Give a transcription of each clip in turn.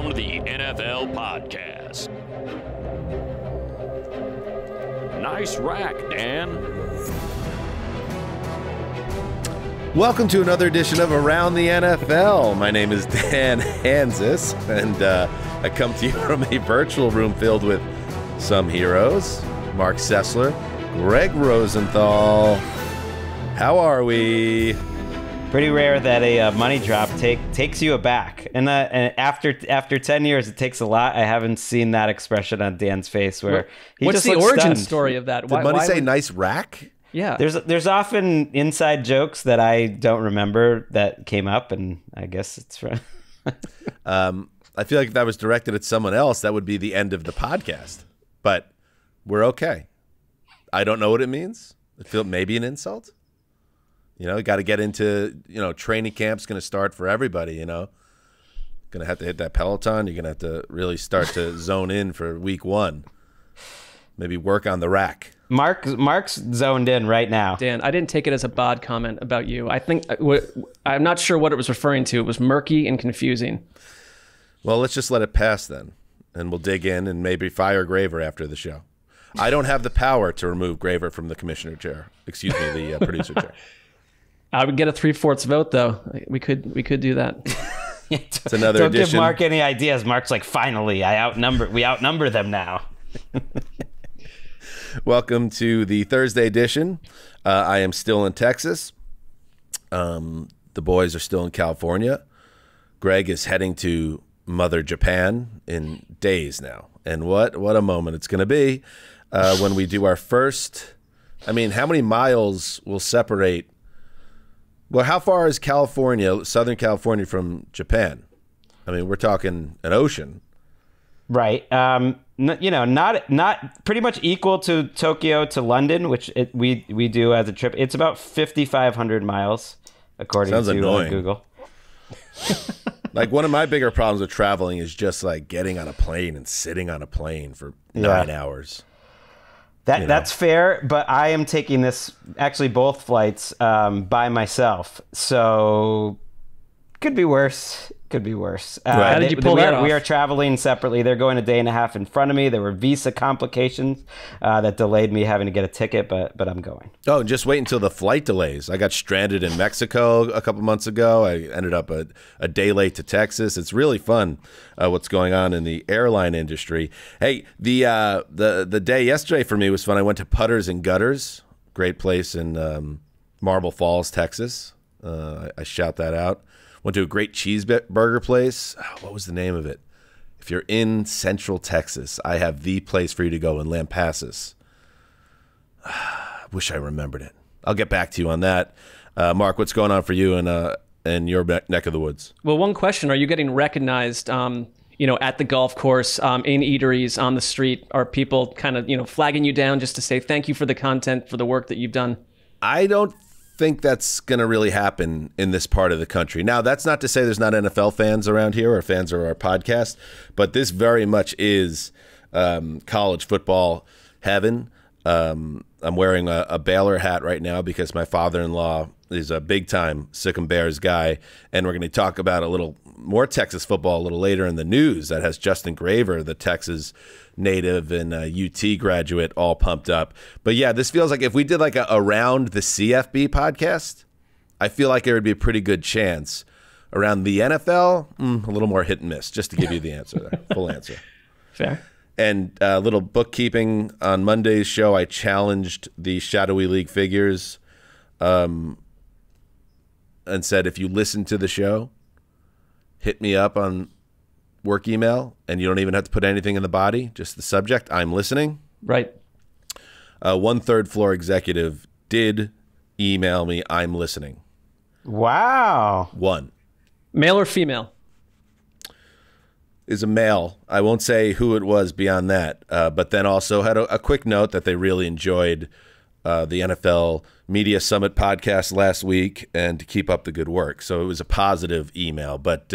Around the NFL podcast. Nice rack, Dan. Welcome to another edition of Around the NFL. My name is Dan Hanzus, and I come to you from a virtual room filled with some heroes. Marc Sessler, Gregg Rosenthal. How are we? Pretty rare that a money drop takes you aback, and after 10 years, it takes a lot. I haven't seen that expression on Dan's face where what's the origin story of that? Did Money say nice rack? Yeah, there's often inside jokes that I don't remember that came up, and I guess it's from. I feel like if that was directed at someone else, that would be the end of the podcast. But we're okay. I don't know what it means. I feel maybe an insult. You know, got to get into, training camp's going to start for everybody, Going to have to hit that Peloton. You're going to have to really start to zone in for week one. Maybe work on the rack. Marc's zoned in right now. Dan, I didn't take it as a bod comment about you. I think I'm not sure what it was referring to. It was murky and confusing. Well, let's just let it pass then, and we'll dig in and maybe fire Graver after the show. I don't have the power to remove Graver from the commissioner chair. Excuse me, the producer chair. I would get a 3/4 vote, though. We could do that. It's another Don't edition. give Marc any ideas. Marc's like, finally, we outnumber them now. Welcome to the Thursday edition. I am still in Texas. The boys are still in California. Gregg is heading to Mother Japan in days now. And what a moment it's going to be when we do our first. I mean, how many miles will separate? Well, how far is California, Southern California, from Japan? I mean, we're talking an ocean. Right. Not pretty much equal to Tokyo to London, which we do as a trip. It's about 5,500 miles, according to Google. Like, one of my bigger problems with traveling is just like getting on a plane and sitting on a plane for 9 hours. That's fair, but I am taking this, actually both flights, by myself. So could be worse. Could be worse. How did you pull that off? We are traveling separately. They're going a day and a half in front of me. There were visa complications that delayed me having to get a ticket, but I'm going. Oh, just wait until the flight delays. I got stranded in Mexico a couple months ago. I ended up a day late to Texas. It's really fun what's going on in the airline industry. Hey, the day yesterday for me was fun. I went to Putters and Gutters, great place in Marble Falls, Texas. I shout that out. Went to a great cheeseburger place. What was the name of it? If you're in Central Texas, I have the place for you to go in Lampasas. Wish I remembered it. I'll get back to you on that. Marc, what's going on for you in your neck of the woods? Well, one question: are you getting recognized? At the golf course, in eateries, on the street? Are people kind of flagging you down just to say thank you for the content, for the work that you've done? I don't think that's going to really happen in this part of the country. Now, that's not to say there's not NFL fans around here or fans of our podcast, but this very much is college football heaven. I'm wearing a Baylor hat right now because my father-in-law is a big-time Sic 'em Bears guy, and we're going to talk about a little more Texas football a little later in the news that has Justin Graver, the Texas native and UT graduate, all pumped up. But yeah, this feels like if we did like a Around the CFB podcast, I feel like there would be a pretty good chance. Around the NFL, a little more hit and miss, just to give you the answer there, full answer. Fair. And a little bookkeeping on Monday's show, I challenged the Shadowy League figures and said, if you listen to the show, hit me up on work email, and you don't even have to put anything in the body, just the subject, I'm listening. Right. One third floor executive did email me, I'm listening. Wow. One. Male or female? Is a male. I won't say who it was beyond that, but then also had a quick note that they really enjoyed the NFL Media Summit podcast last week and to keep up the good work. So it was a positive email, but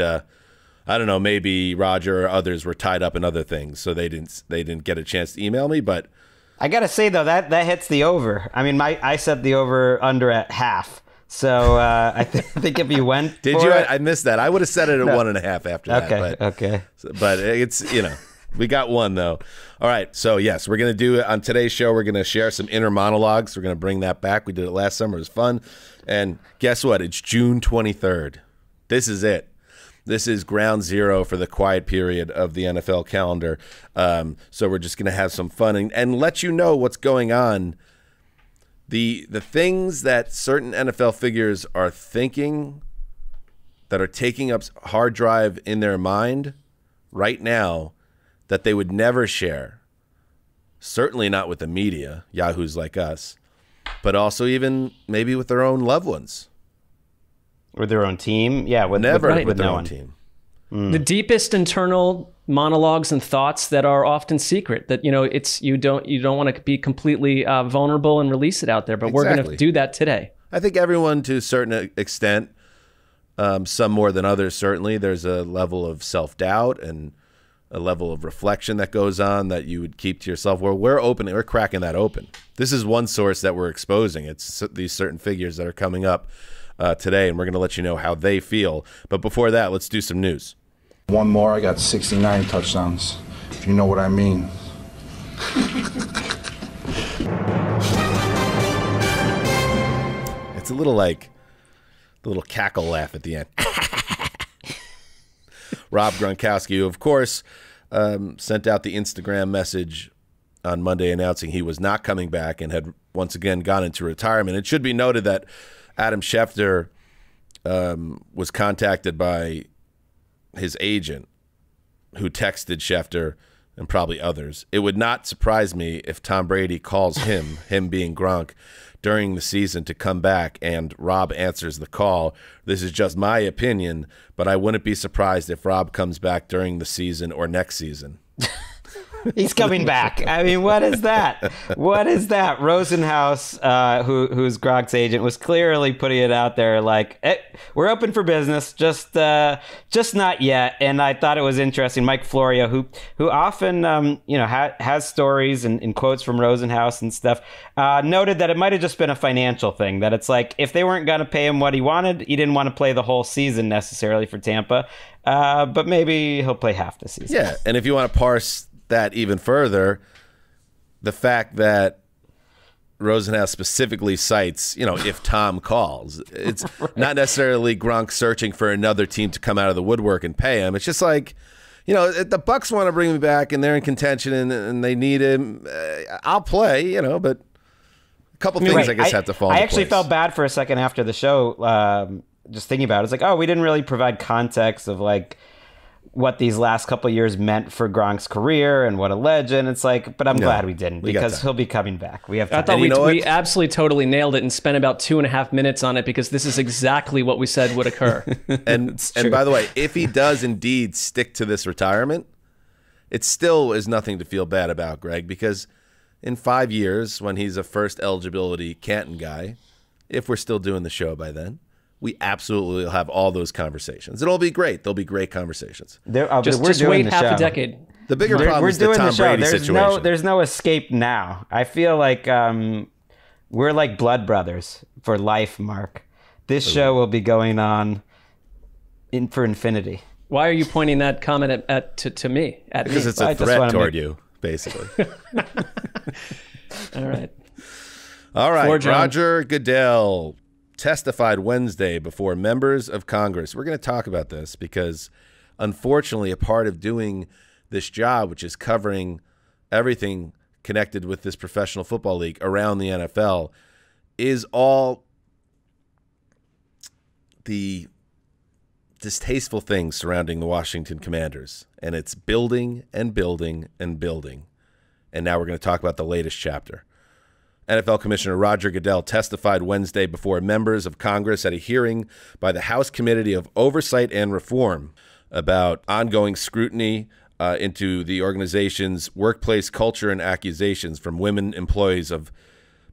I don't know, maybe Roger or others were tied up in other things, so they didn't get a chance to email me. But I gotta say though, that hits the over. I mean, I set the over under at half. So I think if you went Did for you? it, I missed that. I would have set it at 1.5 after that. Okay. But it's, we got one, though. All right. So, yes, we're going to do it on today's show. We're going to share some inner monologues. We're going to bring that back. We did it last summer. It was fun. And guess what? It's June 23rd. This is it. This is ground zero for the quiet period of the NFL calendar. So we're just going to have some fun and let you know what's going on. The things that certain NFL figures are thinking that are taking up hard drive in their mind right now that they would never share, certainly not with the media, yahoos like us, but also even maybe with their own loved ones. With their own team? Yeah, with their no own team. The deepest internal monologues and thoughts that are often secret, that it's you don't want to be completely vulnerable and release it out there, but we're going to do that today. I think everyone, to a certain extent, some more than others, certainly, there's a level of self-doubt and a level of reflection that goes on that you would keep to yourself. Well, we're cracking that open. This is one source that we're exposing. It's these certain figures that are coming up today, and we're going to let you know how they feel. But before that, let's do some news. One more, I got 69 touchdowns, if you know what I mean. It's a little like the little cackle laugh at the end. Rob Gronkowski, who, of course, sent out the Instagram message on Monday announcing he was not coming back and had once again gone into retirement. It should be noted that Adam Schefter was contacted by his agent, who texted Schefter and probably others. It would not surprise me if Tom Brady calls him being Gronk, during the season to come back, and Rob answers the call. This is just my opinion, but I wouldn't be surprised if Rob comes back during the season or next season. He's coming back. I mean, what is that? What is that? Rosenhaus, who's Gronk's agent, was clearly putting it out there like, hey, we're open for business, just not yet. And I thought it was interesting. Mike Florio, who often has stories and quotes from Rosenhaus and stuff, noted that it might have just been a financial thing. That it's like, if they weren't going to pay him what he wanted, he didn't want to play the whole season necessarily for Tampa, but maybe he'll play half the season. Yeah, and if you want to parse that even further, the fact that Rosenhaus specifically cites, if Tom calls, it's not necessarily Gronk searching for another team to come out of the woodwork and pay him. It's just like, the Bucks want to bring me back and they're in contention and they need him. I'll play, but a couple things I guess have to fall into I actually place. felt bad for a second after the show, just thinking about it. It's like, oh, we didn't really provide context of like what these last couple of years meant for Gronk's career and what a legend. It's like, but I'm glad we didn't, because he'll be coming back. We have time. I thought we absolutely totally nailed it and spent about 2.5 minutes on it, because this is exactly what we said would occur. And by the way, if he does indeed stick to this retirement, it still is nothing to feel bad about, Gregg, because in 5 years, when he's a first eligibility Canton guy, if we're still doing the show by then, we absolutely will have all those conversations. It'll be great. There'll be great conversations. Just wait half a decade. The bigger problem is the Tom Brady situation. There's no escape now. I feel like we're like blood brothers for life, Marc. This show will be going on for infinity. Why are you pointing that comment to me? Because it's a threat toward you, basically. All right. Roger Goodell testified Wednesday before members of Congress. We're going to talk about this because, unfortunately, a part of doing this job, which is covering everything connected with this professional football league around the NFL, is all the distasteful things surrounding the Washington Commanders. And it's building and building and building. And now we're going to talk about the latest chapter. NFL Commissioner Roger Goodell testified Wednesday before members of Congress at a hearing by the House Committee of Oversight and Reform about ongoing scrutiny into the organization's workplace culture and accusations from women employees of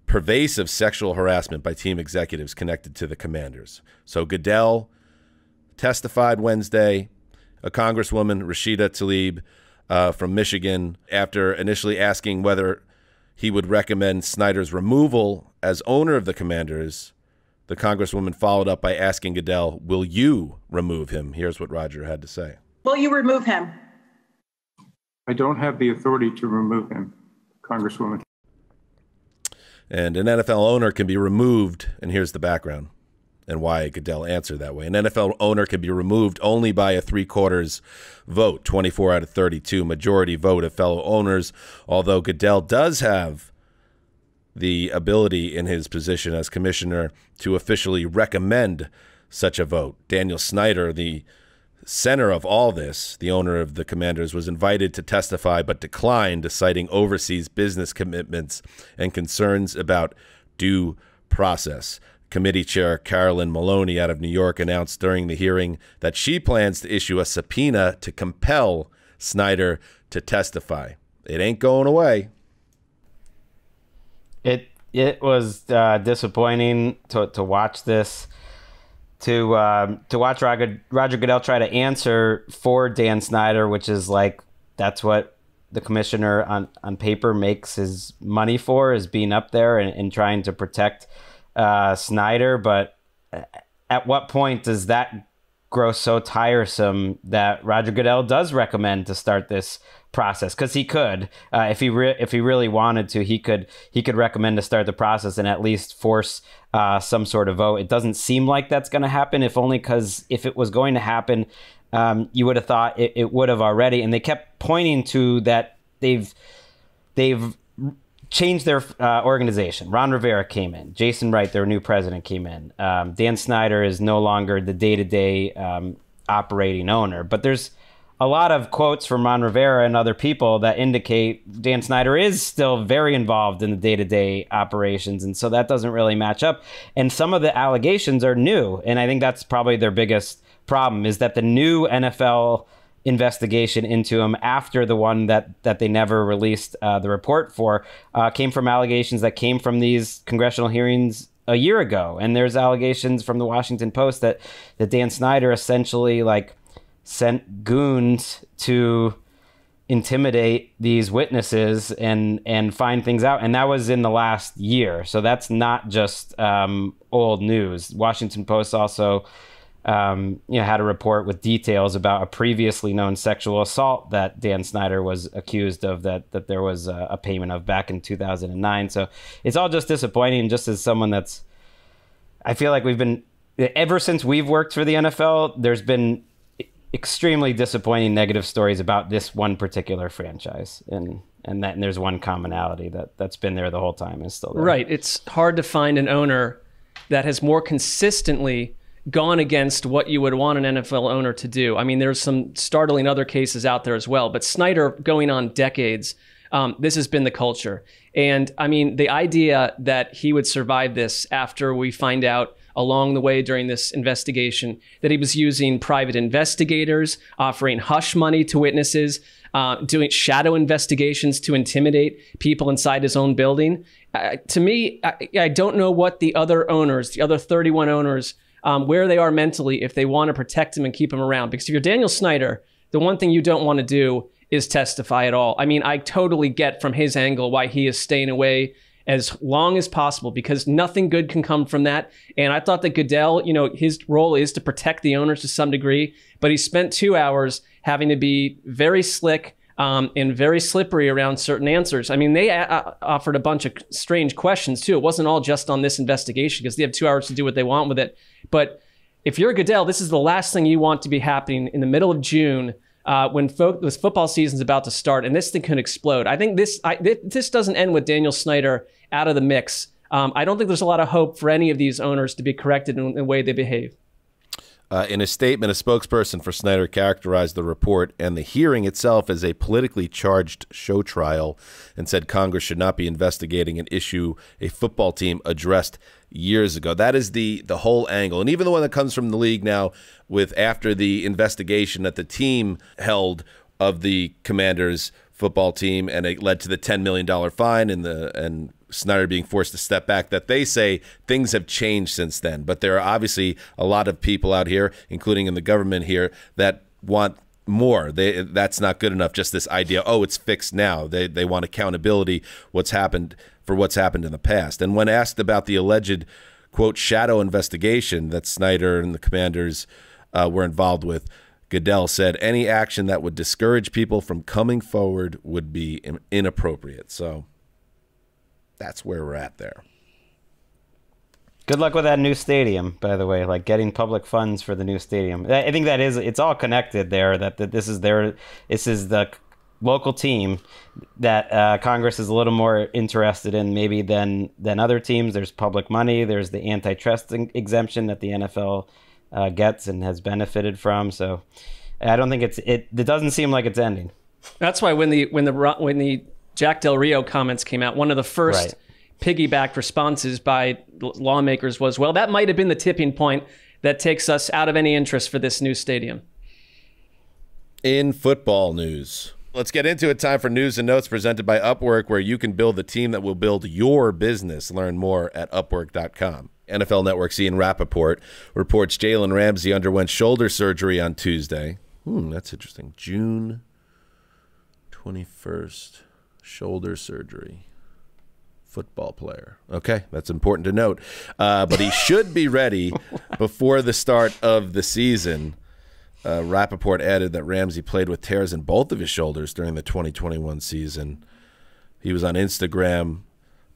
pervasive sexual harassment by team executives connected to the Commanders. So Goodell testified Wednesday. A Congresswoman, Rashida Tlaib from Michigan, after initially asking whether he would recommend Snyder's removal as owner of the Commanders, The Congresswoman followed up by asking Goodell, will you remove him? Here's what Roger had to say. Will you remove him? I don't have the authority to remove him, Congresswoman. And an NFL owner can be removed, and here's the background and why Goodell answered that way. An NFL owner can be removed only by a 3/4 vote, 24 out of 32, majority vote of fellow owners, although Goodell does have the ability in his position as commissioner to officially recommend such a vote. Daniel Snyder, the center of all this, the owner of the Commanders, was invited to testify but declined, citing overseas business commitments and concerns about due process. Committee Chair Carolyn Maloney out of New York announced during the hearing that she plans to issue a subpoena to compel Snyder to testify. It ain't going away. It was disappointing to watch this, to watch Roger Goodell try to answer for Dan Snyder, which is like, that's what the commissioner on paper makes his money for, is being up there and trying to protect Snyder. But at what point does that grow so tiresome that Roger Goodell does recommend to start this process? Because he could, if he really wanted to, he could recommend to start the process and at least force some sort of vote. It doesn't seem like that's going to happen, if only because if it was going to happen, you would have thought it would have already. And they kept pointing to that they've changed their organization. Ron Rivera came in. Jason Wright, their new president, came in. Dan Snyder is no longer the day-to-day operating owner. But there's a lot of quotes from Ron Rivera and other people that indicate Dan Snyder is still very involved in the day-to-day operations. And so that doesn't really match up. And some of the allegations are new. And I think that's probably their biggest problem, is that the new NFL investigation into him, after the one that they never released the report for, came from allegations that came from these congressional hearings a year ago. And there's allegations from the Washington Post that Dan Snyder essentially sent goons to intimidate these witnesses and find things out. And that was in the last year. So that's not just old news. Washington Post also had a report with details about a previously known sexual assault that Dan Snyder was accused of, that there was a payment of back in 2009. So it's all just disappointing, just as someone I feel like ever since we've worked for the NFL, there's been extremely disappointing negative stories about this one particular franchise. And there's one commonality that's been there the whole time, is still there. Right. It's hard to find an owner that has more consistently gone against what you would want an NFL owner to do. I mean, there's some startling other cases out there as well, but Snyder, going on decades, this has been the culture. And I mean, the idea that he would survive this after we find out along the way during this investigation that he was using private investigators, offering hush money to witnesses, doing shadow investigations to intimidate people inside his own building. To me, I don't know what the other owners, the other 31 owners, where they are mentally, if they want to protect him and keep him around. Because if you're Daniel Snyder, the one thing you don't want to do is testify at all. I mean, I totally get from his angle why he is staying away as long as possible, because nothing good can come from that. And I thought that Goodell, his role is to protect the owners to some degree, but he spent 2 hours having to be very slick and very slippery around certain answers. I mean, they offered a bunch of strange questions too. It wasn't all just on this investigation, because they have 2 hours to do what they want with it. But if you're Goodell, this is the last thing you want to be happening in the middle of June, when this football season's about to start, and this thing could explode. I think this doesn't end with Daniel Snyder out of the mix. I don't think there's a lot of hope for any of these owners to be corrected in the way they behave. In a statement, a spokesperson for Snyder characterized the report and the hearing itself as a politically charged show trial, and said Congress should not be investigating an issue a football team addressed years ago. That is the whole angle. And even the one that comes from the league now, with after the investigation that the team held of the Commanders football team, and it led to the $10 million fine and Snyder being forced to step back, that they say things have changed since then. But there are obviously a lot of people out here, including in the government here, that want more. That's not good enough, just this idea, it's fixed now. They want accountability, what's happened in the past. And when asked about the alleged quote, shadow investigation that Snyder and the Commanders were involved with. Goodell said any action that would discourage people from coming forward would be inappropriate. So that's where we're at there. Good luck with that new stadium, by the way, like getting public funds for the new stadium. I think it's all connected there, that this is the local team that Congress is a little more interested in maybe than other teams. There's public money. There's the antitrust exemption that the NFL gets and has benefited from. So I don't think it doesn't seem like it's ending. That's why when the Jack Del Rio comments came out, one of the first piggyback responses by lawmakers was, well, that might have been the tipping point that takes us out of any interest for this new stadium. In football news, let's get into it. Time for news and notes presented by Upwork, where you can build the team that will build your business. Learn more at Upwork.com. NFL Network's Ian Rappaport reports Jalen Ramsey underwent shoulder surgery on Tuesday. That's interesting. June 21st, shoulder surgery. Football player. Okay, that's important to note. But he should be ready before the start of the season. Rappaport added that Ramsey played with tears in both of his shoulders during the 2021 season. He was on Instagram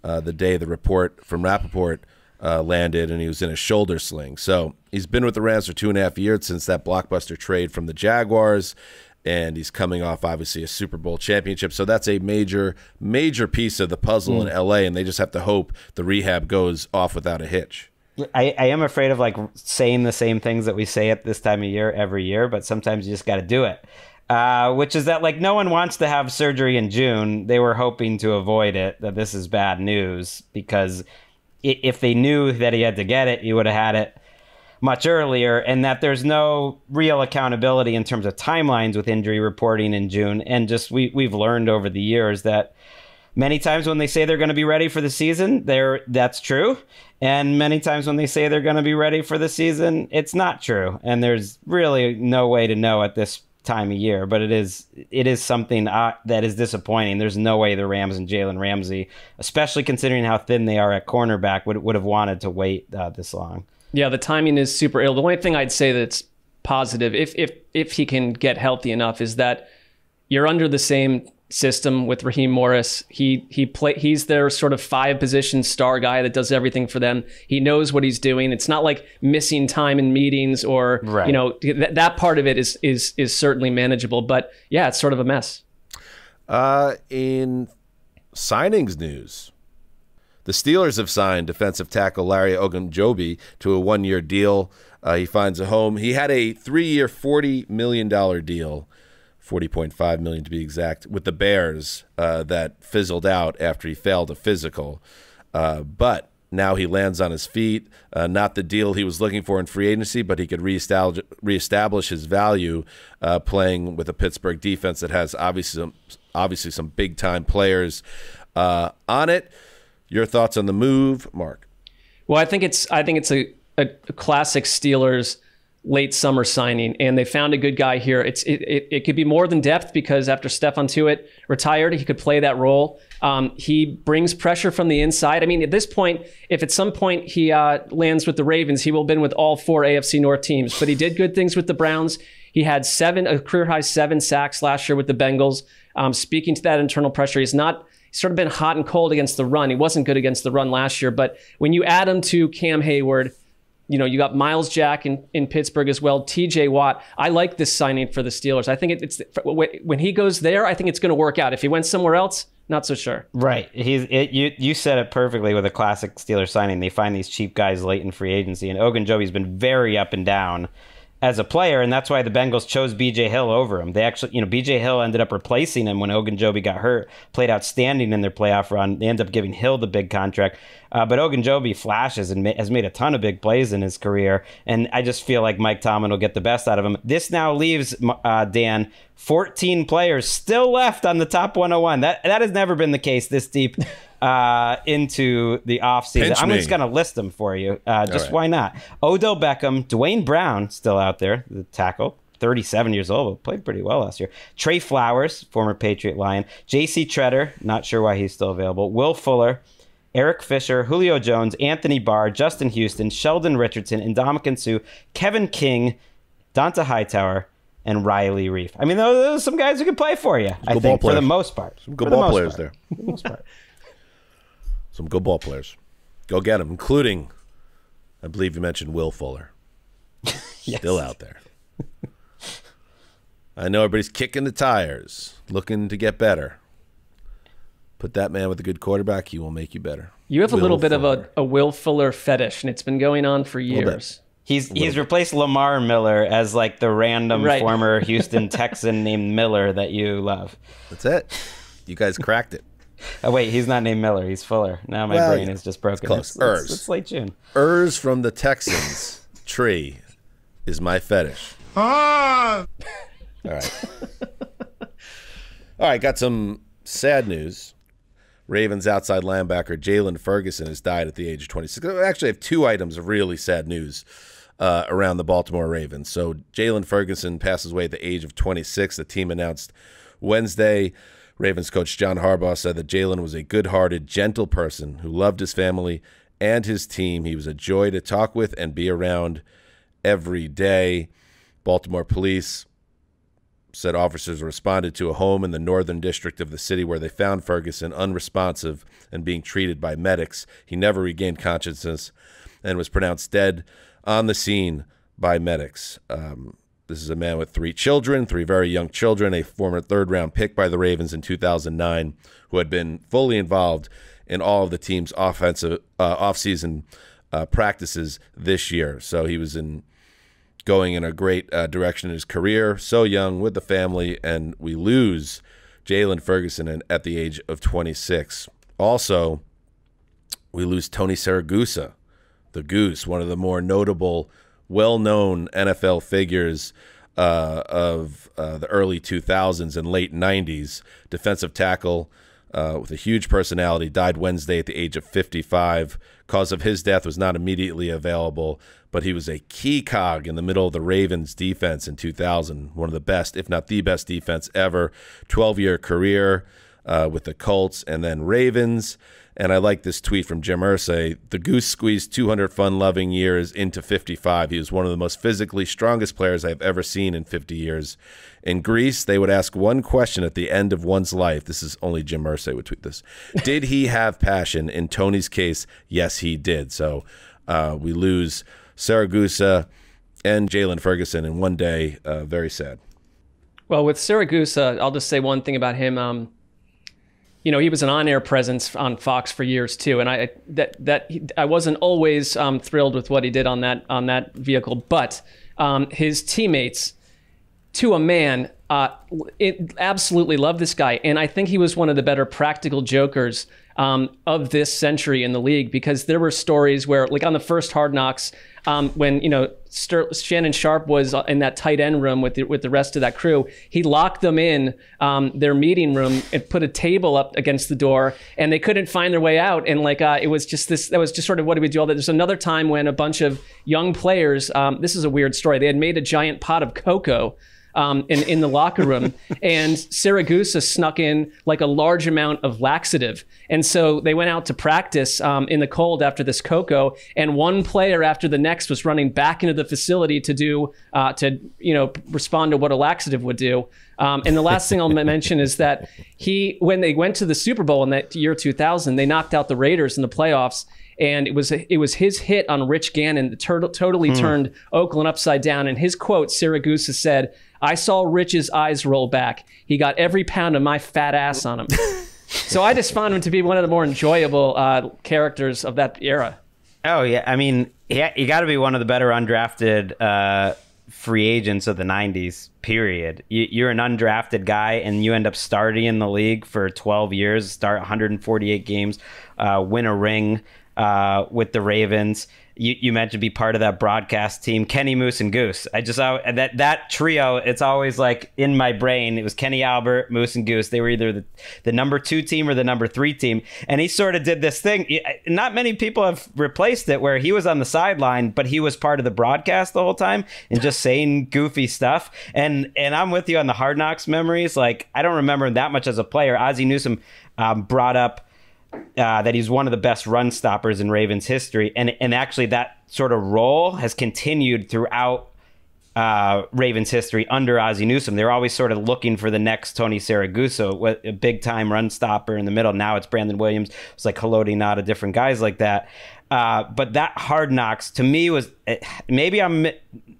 the day the report from Rappaport landed, and he was in a shoulder sling. So he's been with the Rams for 2.5 years since that blockbuster trade from the Jaguars, and he's coming off, obviously, a Super Bowl championship. So that's a major, major piece of the puzzle in L.A., and they just have to hope the rehab goes off without a hitch. I am afraid of like saying the same things that we say at this time of year every year, but sometimes you just got to do it, which is that like no one wants to have surgery in June. They were hoping to avoid it, that this is bad news, because if they knew that he had to get it, he would have had it much earlier, and that there's no real accountability in terms of timelines with injury reporting in June. And just we've learned over the years that many times when they say they're going to be ready for the season, that's true. And many times when they say they're going to be ready for the season, it's not true. And there's really no way to know at this time of year, but it is something that is disappointing. There's no way the Rams and Jalen Ramsey, especially considering how thin they are at cornerback, would have wanted to wait this long. Yeah, the timing is super ill. The only thing I'd say that's positive, if he can get healthy enough, is that you're under the same system with Raheem Morris. He's their sort of 5-position star guy that does everything for them. He knows what he's doing. It's not like missing time in meetings or that part of it is certainly manageable. But yeah, it's sort of a mess. In signings news, the Steelers have signed defensive tackle Larry Ogunjobi to a 1-year deal. He finds a home. He had a 3-year, $40 million deal, $40.5 million to be exact, with the Bears that fizzled out after he failed a physical. But now he lands on his feet. Not the deal he was looking for in free agency, but he could reestablish his value playing with a Pittsburgh defense that has obviously some big-time players on it. Your thoughts on the move, Marc? Well, I think it's a classic Steelers late summer signing, and they found a good guy here. It could be more than depth, because after Stephon Tuitt retired, he could play that role. He brings pressure from the inside. I mean, at this point, if at some point he lands with the Ravens, he will have been with all 4 AFC North teams. But he did good things with the Browns. He had a career-high 7 sacks last year with the Bengals. Speaking to that internal pressure, he's sort of been hot and cold against the run. He wasn't good against the run last year, but when you add him to Cam Hayward, you got Miles Jack in Pittsburgh as well, TJ Watt. I like this signing for the Steelers. I think when he goes there, I think it's going to work out. If he went somewhere else, not so sure. Right. You said it perfectly with a classic Steelers signing. They find these cheap guys late in free agency, and Ogunjobi's been very up and down as a player, and that's why the Bengals chose B.J. Hill over him. They actually, B.J. Hill ended up replacing him when Ogunjobi got hurt, played outstanding in their playoff run. They ended up giving Hill the big contract. But Ogunjobi flashes and has made a ton of big plays in his career, and I just feel like Mike Tomlin will get the best out of him. This now leaves, Dan, 14 players still left on the top 101. That has never been the case this deep into the offseason. I'm just going to list them for you. Why not? Odell Beckham, Dwayne Brown, still out there, the tackle, 37 years old, played pretty well last year. Trey Flowers, former Patriot Lion. J.C. Treader, not sure why he's still available. Will Fuller, Eric Fisher, Julio Jones, Anthony Barr, Justin Houston, Sheldon Richardson, Ndamukong Suh, Kevin King, Donta Hightower, and Riley Reef. I mean, those are some guys who can play for you, I think, for the most part. Some good ball players there. For the most part. Some good ball players. Go get them, including, I believe you mentioned Will Fuller. Yes. Still out there. I know everybody's kicking the tires, looking to get better. Put that man with a good quarterback, he will make you better. You have a little bit of a Will Fuller fetish, and it's been going on for years. He's replaced Lamar Miller as like the random former Houston Texan named Miller that you love. That's it. You guys cracked it. Oh, wait, he's not named Miller. He's Fuller. Now my brain is just broken. It's close. It's late June. Urs from the Texans tree is my fetish. All right. All right, got some sad news. Ravens outside linebacker Jaylon Ferguson has died at the age of 26. I actually have two items of really sad news around the Baltimore Ravens. So Jaylon Ferguson passes away at the age of 26. The team announced Wednesday. Ravens coach John Harbaugh said that Jaylen was a good-hearted, gentle person who loved his family and his team. He was a joy to talk with and be around every day. Baltimore police said officers responded to a home in the northern district of the city where they found Ferguson unresponsive and being treated by medics. He never regained consciousness and was pronounced dead on the scene by medics. This is a man with three children, three very young children, a former third-round pick by the Ravens in 2009 who had been fully involved in all of the team's offensive offseason practices this year. So he was going in a great direction in his career, so young with the family, and we lose Jaylon Ferguson at the age of 26. Also, we lose Tony Siragusa, the Goose, one of the more notable, well-known NFL figures of the early 2000s and late 90s, defensive tackle with a huge personality, died Wednesday at the age of 55. Cause of his death was not immediately available, but he was a key cog in the middle of the Ravens defense in 2000, one of the best, if not the best defense ever. 12-year career with the Colts and then Ravens. And I like this tweet from Jim Irsay. The Goose squeezed 200 fun-loving years into 55. He was one of the most physically strongest players I've ever seen in 50 years. In Greece, they would ask one question at the end of one's life. This is only Jim Irsay would tweet this. Did he have passion? In Tony's case, yes, he did. So we lose Siragusa and Jaylon Ferguson in one day. Very sad. Well, with Siragusa, I'll just say one thing about him. He was an on-air presence on Fox for years too, and I wasn't always thrilled with what he did on that vehicle, but his teammates, to a man, absolutely love this guy, and I think he was one of the better practical jokers of this century in the league, because there were stories where, like on the first Hard Knocks, when Shannon Sharp was in that tight end room with the rest of that crew, he locked them in their meeting room and put a table up against the door, and they couldn't find their way out. And it was just this. That was just sort of what he would do all that. There's another time when a bunch of young players. This is a weird story. They had made a giant pot of cocoa in the locker room, and Siragusa snuck in like a large amount of laxative, and so they went out to practice in the cold after this cocoa, and one player after the next was running back into the facility to respond to what a laxative would do. And the last thing I'll mention is that when they went to the Super Bowl in that year 2000, they knocked out the Raiders in the playoffs. And it was his hit on Rich Gannon that totally turned Oakland upside down. And his quote, Siragusa said, "I saw Rich's eyes roll back. He got every pound of my fat ass on him." So I just found him to be one of the more enjoyable characters of that era. Oh, yeah. I mean, you got to be one of the better undrafted free agents of the 90s, period. You're an undrafted guy, and you end up starting in the league for 12 years, start 148 games, win a ring with the Ravens. You mentioned be part of that broadcast team, Kenny, Moose, and Goose. That trio, it's always like in my brain. It was Kenny, Albert, Moose, and Goose. They were either the number 2 team or the number 3 team. And he sort of did this thing. Not many people have replaced it, where he was on the sideline, but he was part of the broadcast the whole time and just saying goofy stuff. And I'm with you on the Hard Knocks memories. Like, I don't remember him that much as a player. Ozzie Newsome brought up that he's one of the best run stoppers in Ravens history. And actually that sort of role has continued throughout Ravens history under Ozzie Newsome. They're always sort of looking for the next Tony Siragusa, a big time run stopper in the middle. Now it's Brandon Williams. It's like Haloti Ngata, different guys like that. But that Hard Knocks to me was, maybe I'm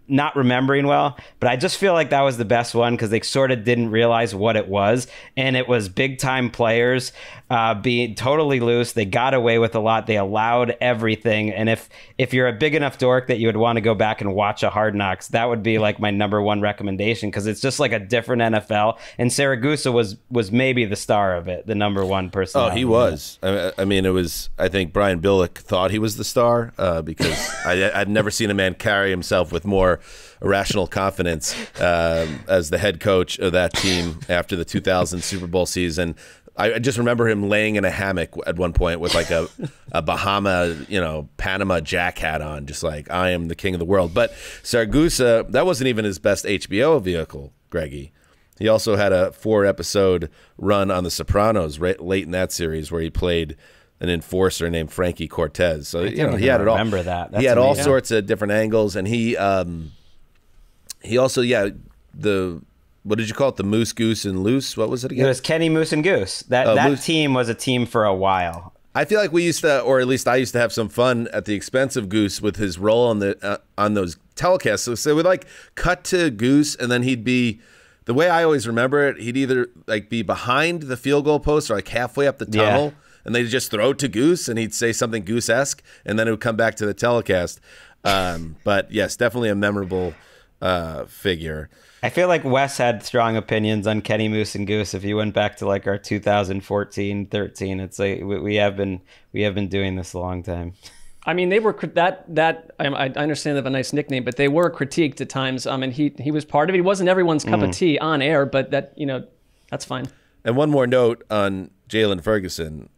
not remembering well, but I just feel like that was the best one because they sort of didn't realize what it was. And it was big time players being totally loose. They got away with a lot. They allowed everything. And if you're a big enough dork that you would want to go back and watch a Hard Knocks, that would be like my number one recommendation because it's just like a different NFL. And Siragusa was maybe the star of it, the number one person. Oh, he was. I mean, it was, I think Brian Billick thought he was the star because I've never seen a man carry himself with more irrational confidence as the head coach of that team after the 2000 Super Bowl season. I just remember him laying in a hammock at one point with like a Bahama, Panama Jack hat on, just like, I am the king of the world. But Siragusa, that wasn't even his best HBO vehicle, Greggy. He also had a 4-episode run on The Sopranos late in that series where he played an enforcer named Frankie Cortez. So he had it all. Remember that? He had all sorts of different angles, and he also what did you call it? The Moose, Goose, and Loose? What was it again? It was Kenny, Moose, and Goose. That team was a team for a while. I feel like we used to, or at least I used to have some fun at the expense of Goose with his role on those telecasts. So we'd like cut to Goose, and then he'd be, the way I always remember it, he'd either like be behind the field goal post or like halfway up the tunnel. Yeah. And they'd just throw it to Goose, and he'd say something Goose-esque, and then it would come back to the telecast. But yes, definitely a memorable figure. I feel like Wes had strong opinions on Kenny, Moose, and Goose. If you went back to like our 2014-13, it's like we have been doing this a long time. I mean, they were I understand they have a nice nickname, but they were critiqued at times. And he was part of it. He wasn't everyone's cup of tea on air, but that's fine. And one more note on Jaylon Ferguson.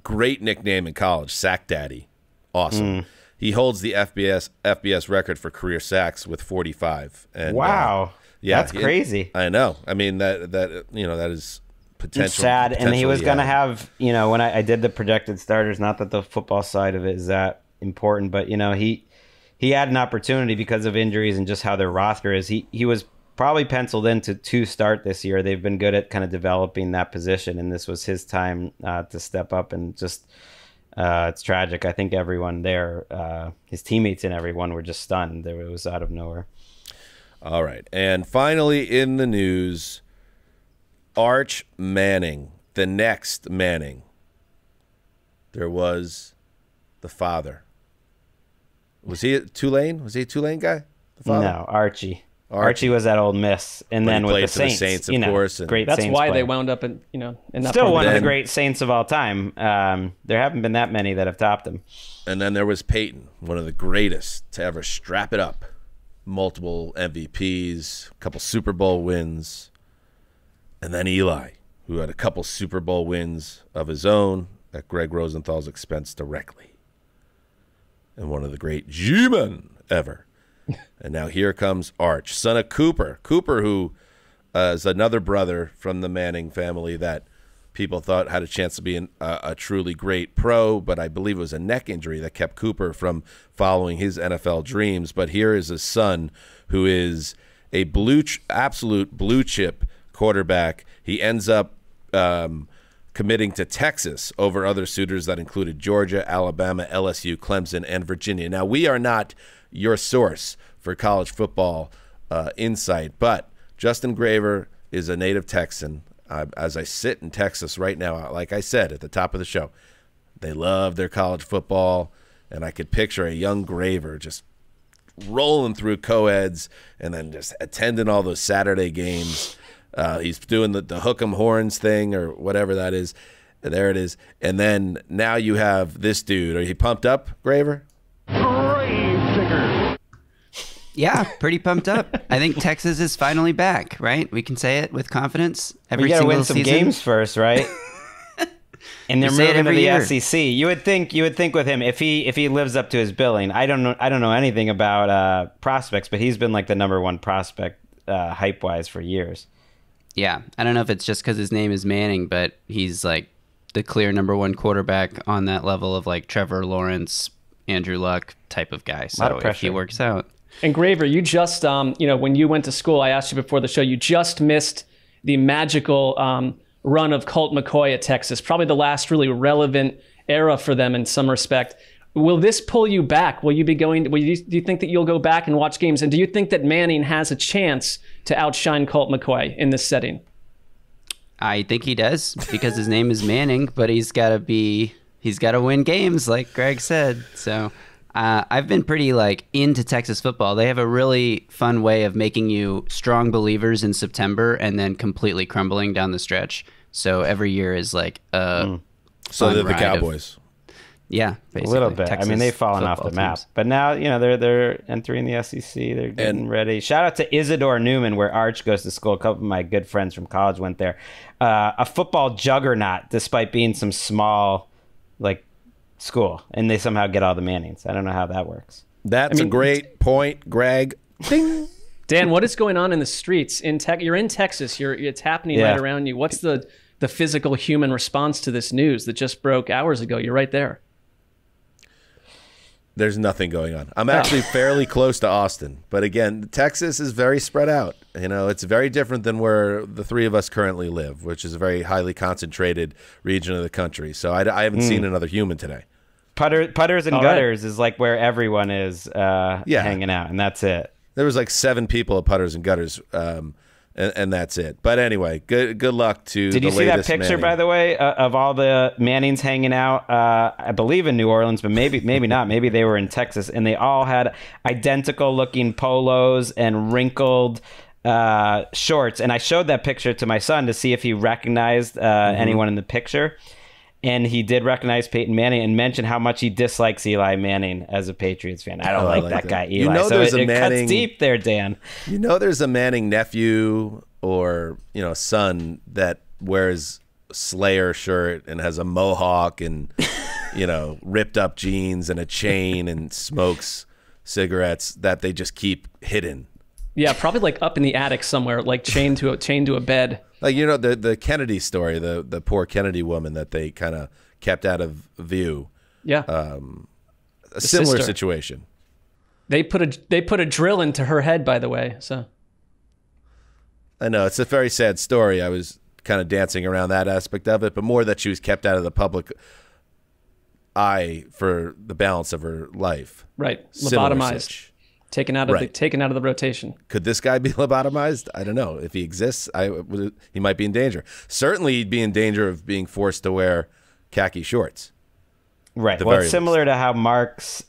Great nickname in college, Sack Daddy. Awesome. He holds the FBS record for career sacks with 45. And, wow. Yeah, that's crazy. I know. I mean, that is potential. It's sad. And he was going to have, when I did the projected starters, not that the football side of it is that important, but, he had an opportunity because of injuries and just how their roster is. He was probably penciled in to start this year. They've been good at kind of developing that position, and this was his time to step up. And just it's tragic. I think everyone there, his teammates and everyone, were just stunned. It was out of nowhere. All right, and finally in the news, Arch Manning, the next Manning. There was the father. Was he at Tulane? Was he a Tulane guy? The father? No, Archie. Archie was at Ole Miss, and then with the Saints, of course. And great that's Saints why play. They wound up in that. Still one of the great Saints of all time. There haven't been that many that have topped him. And then there was Peyton, one of the greatest to ever strap it up. Multiple MVPs, a couple Super Bowl wins, and then Eli, who had a couple Super Bowl wins of his own at Gregg Rosenthal's expense directly, and one of the great G-men ever. And now here comes Arch, son of Cooper. Cooper, who is another brother from the Manning family that people thought had a chance to be a truly great pro, but I believe it was a neck injury that kept Cooper from following his NFL dreams. But here is his son, who is a absolute blue chip quarterback. He ends up committing to Texas over other suitors that included Georgia, Alabama, LSU, Clemson, and Virginia. Now, we are not your source for college football insight, but Justin Graver is a native Texan. As I sit in Texas right now, like I said at the top of the show, they love their college football, and I could picture a young Graver just rolling through co-eds and then just attending all those Saturday games. He's doing the hook 'em horns thing or whatever that is. There it is. And then now you have this dude. Are you pumped up, Graver? Yeah, pretty pumped up. I think Texas is finally back, right? We can say it with confidence. We got to win some games first, right? And they're moving to the SEC. You would think with him, if he lives up to his billing. I don't know anything about prospects, but he's been like the number one prospect hype wise for years. Yeah, I don't know if it's just because his name is Manning, but he's like the clear number one quarterback on that level of like Trevor Lawrence, Andrew Luck type of guy. So if he works out. And Graver, you just, when you went to school, I asked you before the show, you just missed the magical run of Colt McCoy at Texas, probably the last really relevant era for them in some respect. Will this pull you back? Will you be going? Do you think that you'll go back and watch games? And do you think that Manning has a chance to outshine Colt McCoy in this setting? I think he does because his name is Manning, but he's got to win games, like Gregg said. So I've been pretty into Texas football. They have a really fun way of making you strong believers in September and then completely crumbling down the stretch. So every year is like a So they're the ride Cowboys. Yeah, basically. A little bit. Texas they've fallen off the map. teams. But now, they're entering the SEC. They're getting ready. Shout out to Isidore Newman, where Arch goes to school. A couple of my good friends from college went there. A football juggernaut, despite being some small, school. And they somehow get all the Mannings. I don't know how that works. That's a great point, Gregg. Ding. Dan, what is going on in the streets? You're in Texas. It's happening right around you. What's the physical human response to this news that just broke hours ago? You're right there. There's nothing going on. I'm actually fairly close to Austin. But again, Texas is very spread out. It's very different than where the three of us currently live, which is a very highly concentrated region of the country. So I haven't seen another human today. Putters and gutters is where everyone is hanging out, and that's it. There was 7 people at Putters and Gutters, and that's it. But anyway, good luck to the latest Did you see that picture, Manning. by the way, of all the Mannings hanging out? I believe in New Orleans, but maybe not. Maybe they were in Texas, and they all had identical-looking polos and wrinkled shorts. And I showed that picture to my son to see if he recognized anyone in the picture. And he did recognize Peyton Manning and mention how much he dislikes Eli Manning as a Patriots fan. I don't like that guy, Eli. There's it Manning, cuts deep there, Dan. There's a Manning nephew or son that wears a Slayer shirt and has a mohawk and ripped up jeans and a chain and smokes cigarettes that they just keep hidden. Yeah, probably up in the attic somewhere, chained to a bed. The Kennedy story, the poor Kennedy woman that they kind of kept out of view. Yeah. A similar situation. They put a drill into her head, by the way. So I know it's a very sad story. I was kind of dancing around that aspect of it, but more that she was kept out of the public eye for the balance of her life. Right. Similar Lobotomized. such. Taken out of the rotation. Could this guy be lobotomized? I don't know. If he exists, he might be in danger. Certainly, he'd be in danger of being forced to wear khaki shorts. Right. Well, it's similar to how Marc's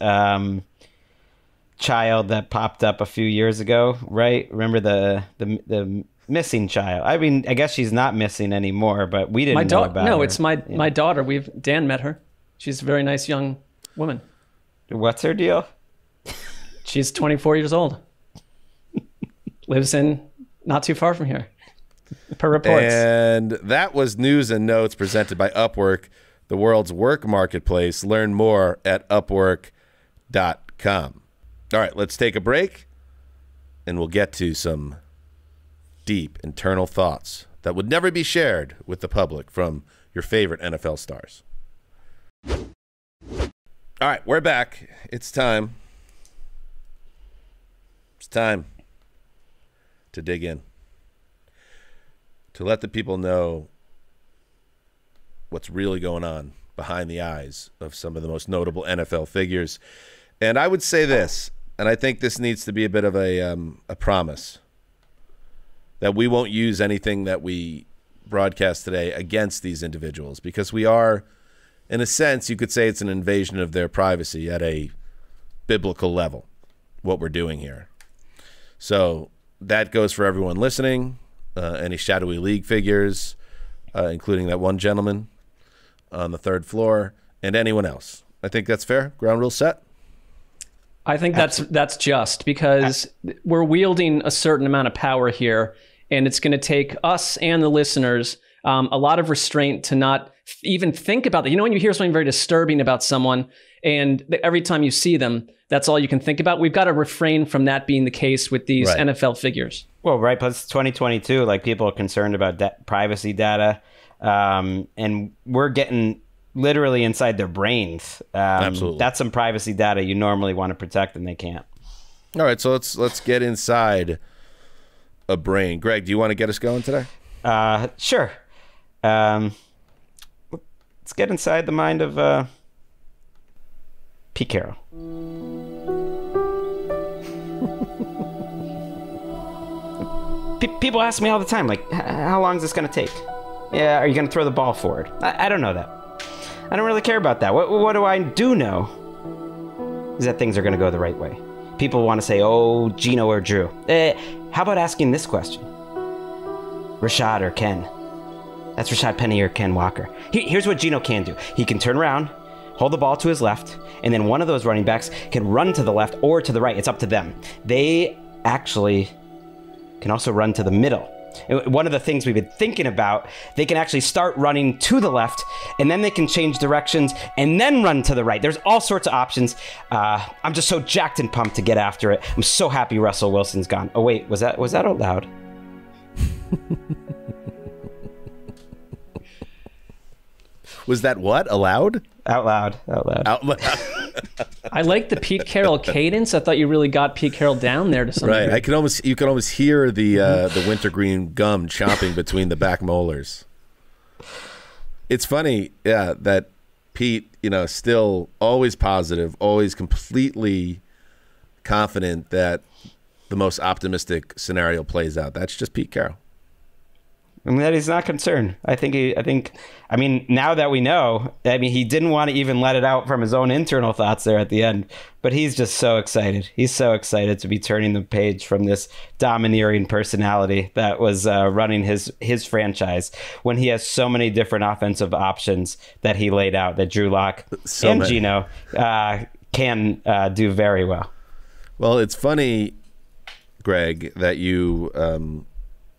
child that popped up a few years ago, right? Remember the missing child? I guess she's not missing anymore, but we didn't know about her. No, it's my daughter. Dan met her. She's a very nice young woman. What's her deal? She's 24 years old. Lives in not too far from here, per reports. And that was News and Notes presented by Upwork, the world's work marketplace. Learn more at Upwork.com. All right, let's take a break, and we'll get to some deep internal thoughts that would never be shared with the public from your favorite NFL stars. All right, we're back. It's time. It's time to dig in, to let the people know what's really going on behind the eyes of some of the most notable NFL figures. And I would say this, and I think this needs to be a bit of a promise, that we won't use anything that we broadcast today against these individuals, because we are, in a sense, you could say it's an invasion of their privacy at a biblical level, what we're doing here. So that goes for everyone listening, any shadowy league figures, including that one gentleman on the 3rd floor, and anyone else. I think that's fair. Ground rules set. I think that's just because we're wielding a certain amount of power here, and it's going to take us and the listeners a lot of restraint to not even think about that. You know, when you hear something very disturbing about someone and every time you see them, that's all you can think about. We've got to refrain from that being the case with these NFL figures. Well, right. Plus 2022, like people are concerned about privacy data. And we're getting literally inside their brains. Absolutely. That's some privacy data you normally want to protect and they can't. All right. So let's get inside a brain. Gregg, do you want to get us going today? Sure. Let's get inside the mind of Pete Carroll. People ask me all the time, like, how long is this going to take? Yeah, are you going to throw the ball forward? I don't know that. I don't really care about that. What do I do know is that things are going to go the right way. People want to say, oh, Gino or Drew. How about asking this question? Rashad or Ken? That's Rashad Penny or Ken Walker. Here's what Gino can do. He can turn around, hold the ball to his left, and then one of those running backs can run to the left or to the right. It's up to them. They actually can also run to the middle. One of the things we've been thinking about, they can actually start running to the left, and then they can change directions and then run to the right. There's all sorts of options. I'm just so jacked and pumped to get after it. I'm so happy Russell Wilson's gone. Oh wait, was that out loud? Was that what? Allowed? Out loud. I like the Pete Carroll cadence. I thought you really got Pete Carroll down there to some degree. You can almost hear the wintergreen gum chomping between the back molars. It's funny, that Pete, still always positive, always completely confident that the most optimistic scenario plays out. That's just Pete Carroll. I mean, that he's not concerned. I mean, now that we know, he didn't want to even let it out from his own internal thoughts there at the end, but he's just so excited. He's so excited to be turning the page from this domineering personality that was running his franchise when he has so many different offensive options that he laid out that Drew Lock Gino can do very well. Well, it's funny, Gregg, that you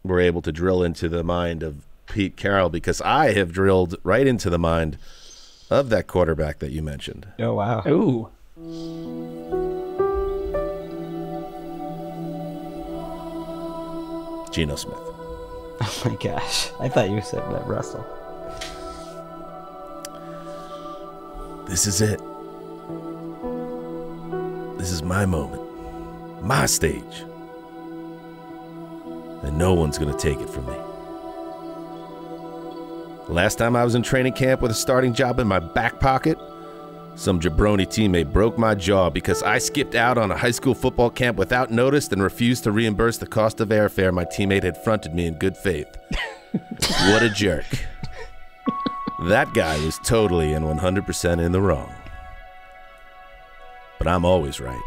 were able to drill into the mind of Pete Carroll, because I have drilled right into the mind of that quarterback that you mentioned. Oh, wow. Ooh. Geno Smith. Oh, my gosh. I thought you said that Russell. This is it. This is my moment. My stage. And no one's going to take it from me. Last time I was in training camp with a starting job in my back pocket, some jabroni teammate broke my jaw because I skipped out on a high school football camp without notice and refused to reimburse the cost of airfare my teammate had fronted me in good faith. What a jerk. That guy was totally and 100% in the wrong. But I'm always right.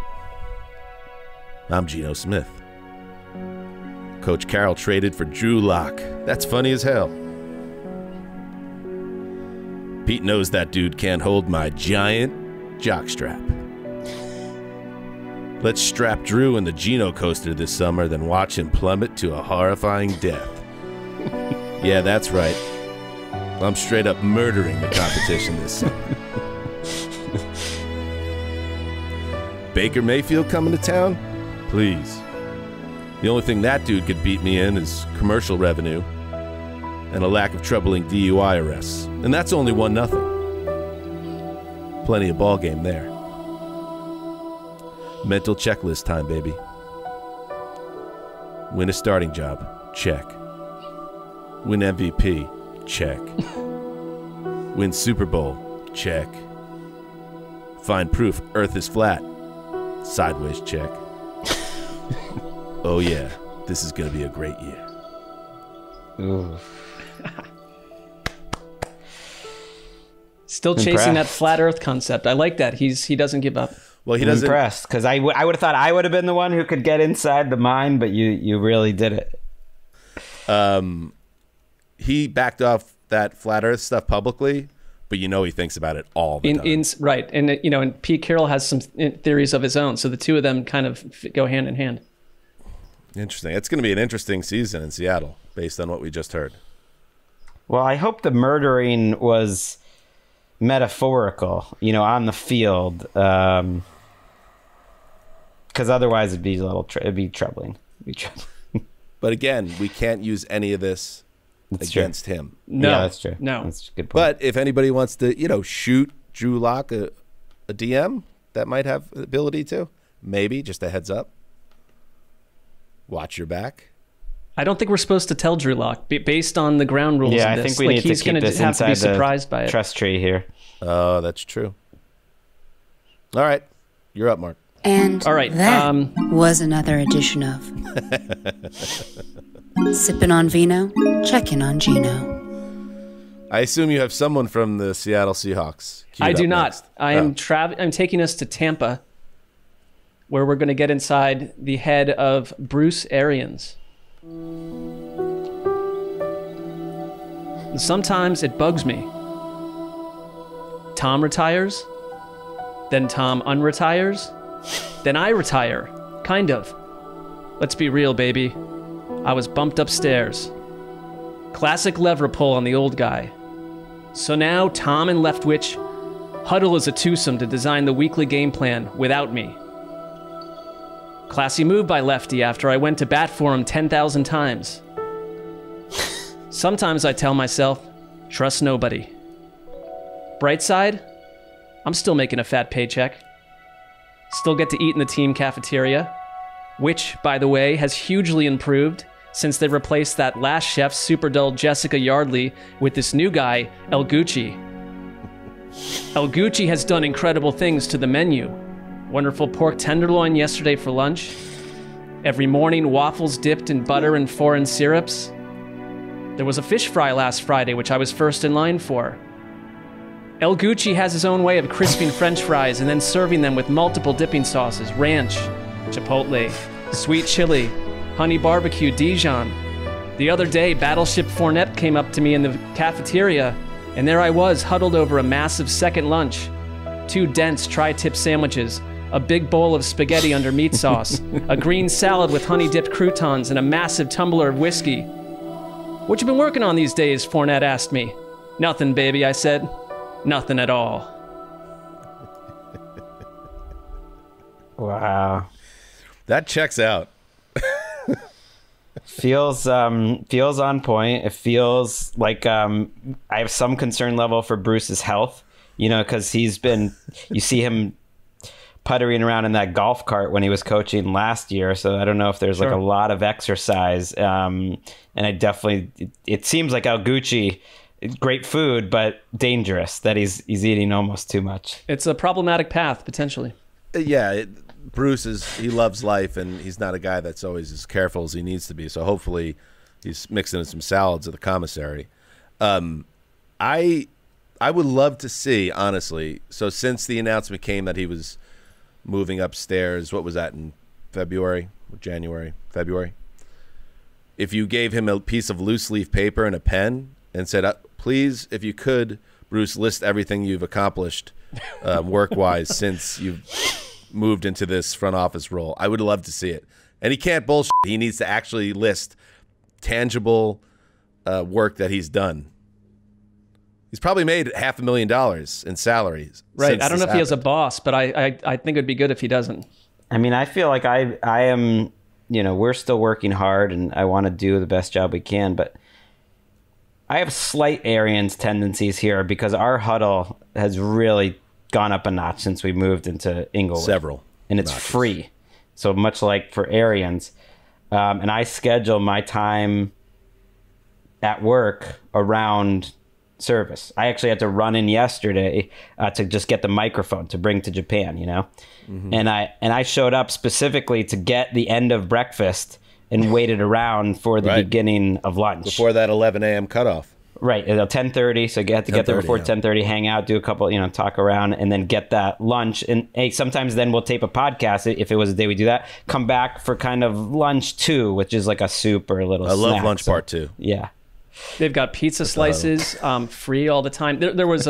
I'm Geno Smith. Coach Carroll traded for Drew Lock. That's funny as hell. Pete knows that dude can't hold my giant jockstrap. Let's strap Drew in the Geno coaster this summer, then watch him plummet to a horrifying death. Yeah, that's right. I'm straight up murdering the competition this summer. Baker Mayfield coming to town? Please. The only thing that dude could beat me in is commercial revenue and a lack of troubling DUI arrests. And that's only 1-0. Plenty of ball game there. Mental checklist time, baby. Win a starting job. Check. Win MVP. Check. Win Super Bowl. Check. Find proof Earth is flat. Sideways check. Oh yeah, this is going to be a great year. Ooh. Still chasing that flat Earth concept. I like that. He doesn't give up. Well, he doesn't. I'm impressed because I would have thought I would have been the one who could get inside the mind, but you really did it. He backed off that flat Earth stuff publicly, but he thinks about it all the time. Right, and and Pete Carroll has some theories of his own, so the two of them kind of go hand in hand. Interesting. It's going to be an interesting season in Seattle, based on what we just heard. Well, I hope the murdering was metaphorical, on the field, because otherwise it'd be it'd be troubling. But again, we can't use any of this against him. No, yeah, that's true. No, that's a good point. But if anybody wants to, shoot Drew Lock a DM, that might have the ability to. Maybe, just a heads up. Watch your back. I don't think we're supposed to tell Drew Lock based on the ground rules. Yeah, of this. I think we need to he's keep gonna this have to inside be the surprised by it. trust tree here. Oh, that's true. All right, you're up, Marc. And all right, that was another edition of Sippin' on Vino, Checkin' on Gino. I assume you have someone from the Seattle Seahawks. I do not. Next. I am I'm taking us to Tampa, where we're going to get inside the head of Bruce Arians. And sometimes it bugs me. Tom retires, then Tom unretires, then I retire. Kind of. Let's be real, baby. I was bumped upstairs. Classic lever pull on the old guy. So now Tom and Leftwich huddle as a twosome to design the weekly game plan without me. Classy move by Lefty after I went to bat for him 10,000 times. Sometimes I tell myself, trust nobody. Bright side, I'm still making a fat paycheck. Still get to eat in the team cafeteria, which, by the way, has hugely improved since they replaced that last chef, super dull Jessica Yardley, with this new guy, El Gucci. El Gucci has done incredible things to the menu. Wonderful pork tenderloin yesterday for lunch. Every morning, waffles dipped in butter and foreign syrups. There was a fish fry last Friday, which I was first in line for. El Gucci has his own way of crisping French fries and then serving them with multiple dipping sauces: ranch, chipotle, sweet chili, honey barbecue, Dijon. The other day, Battleship Fournette came up to me in the cafeteria, and there I was, huddled over a massive second lunch. 2 dense tri-tip sandwiches, a big bowl of spaghetti under meat sauce, a green salad with honey-dipped croutons, and a massive tumbler of whiskey. "What you been working on these days?" Fournette asked me. "Nothing, baby," I said. "Nothing at all." Wow. That checks out. Feels on point. It feels like I have some concern level for Bruce's health, because you see him puttering around in that golf cart when he was coaching last year. So I don't know if there's like a lot of exercise. And it seems like El Gucci, great food, but dangerous, that he's eating almost too much. It's a problematic path, potentially. Yeah, Bruce he loves life, and he's not a guy that's always as careful as he needs to be. So hopefully he's mixing in some salads at the commissary. I would love to see, honestly, so since the announcement came that he was moving upstairs, what was that, in February? If you gave him a piece of loose leaf paper and a pen and said, please, if you could, Bruce, list everything you've accomplished work-wise since you've moved into this front office role. I would love to see it. And he can't bullshit. He needs to actually list tangible work that he's done. He's probably made $500,000 in salaries. Right. I don't know if he has a boss, but I think it'd be good if he doesn't. I mean, I feel like I am, we're still working hard, and I want to do the best job we can, but I have slight Arians tendencies here because our huddle has really gone up a notch since we moved into Inglewood. Several. And it's free. So much like for Arians. And I schedule my time at work around service. I actually had to run in yesterday to just get the microphone to bring to Japan, Mm-hmm. And I showed up specifically to get the end of breakfast and waited around for the beginning of lunch. Before that 11 a.m. cutoff. Right, 10:30, so you have to get there before 10:30, hang out, do a couple, talk around, and then get that lunch. And hey, sometimes then we'll tape a podcast if it was the day we do that. Come back for kind of lunch 2, which is like a super little snack. I love lunch part 2. Yeah. They've got pizza slices free all the time. There was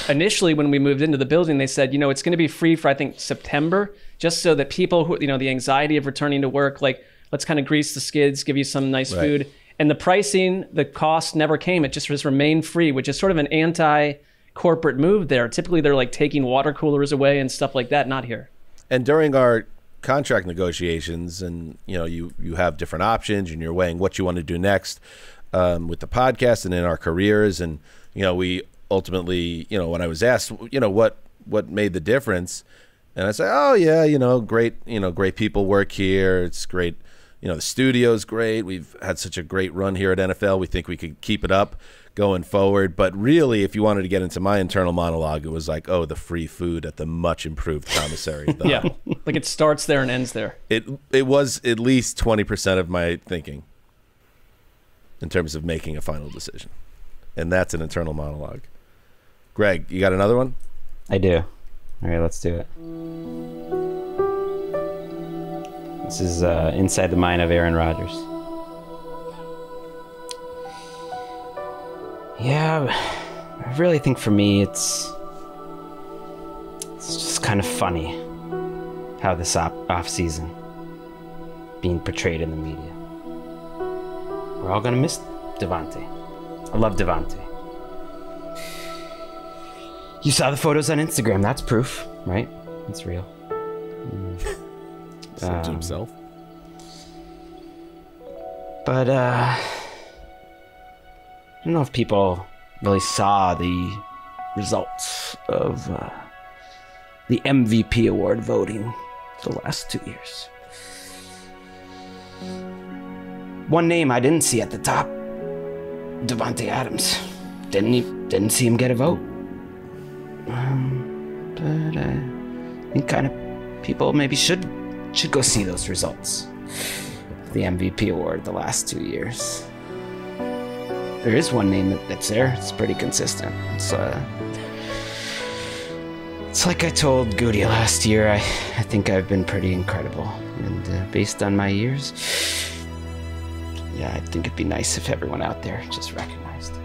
initially when we moved into the building, they said, it's going to be free for, I think, September, just so that people who, the anxiety of returning to work, like, let's kind of grease the skids, give you some nice food. And the pricing, the cost never came. It just remained free, which is sort of an anti-corporate move there. Typically, they're like taking water coolers away and stuff like that. Not here. And during our contract negotiations, and you have different options, and you're weighing what you want to do next with the podcast and in our careers, and we ultimately, when I was asked, what made the difference, and I say, oh yeah, great people work here. It's great. The studio's great. We've had such a great run here at NFL. We think we could keep it up going forward. But really, if you wanted to get into my internal monologue, it was like, oh, the free food at the much improved commissary. Yeah, like it starts there and ends there. It was at least 20% of my thinking in terms of making a final decision. And that's an internal monologue. Gregg, you got another one? I do. All right, let's do it. This is inside the mind of Aaron Rodgers. Yeah, I really think for me it's just kind of funny how this off-season being portrayed in the media. We're all going to miss Devontae. I love Devontae. You saw the photos on Instagram. That's proof, right? It's real. Said to himself. But I don't know if people really saw the results of the MVP award voting the last 2 years. One name I didn't see at the top, Davante Adams. Didn't see him get a vote. But I think kind of people maybe should go see those results. The MVP award the last 2 years. There is one name that's there. It's pretty consistent. It's like I told Goody last year. I think I've been pretty incredible. And based on my years, yeah, I think it'd be nice if everyone out there just recognized it.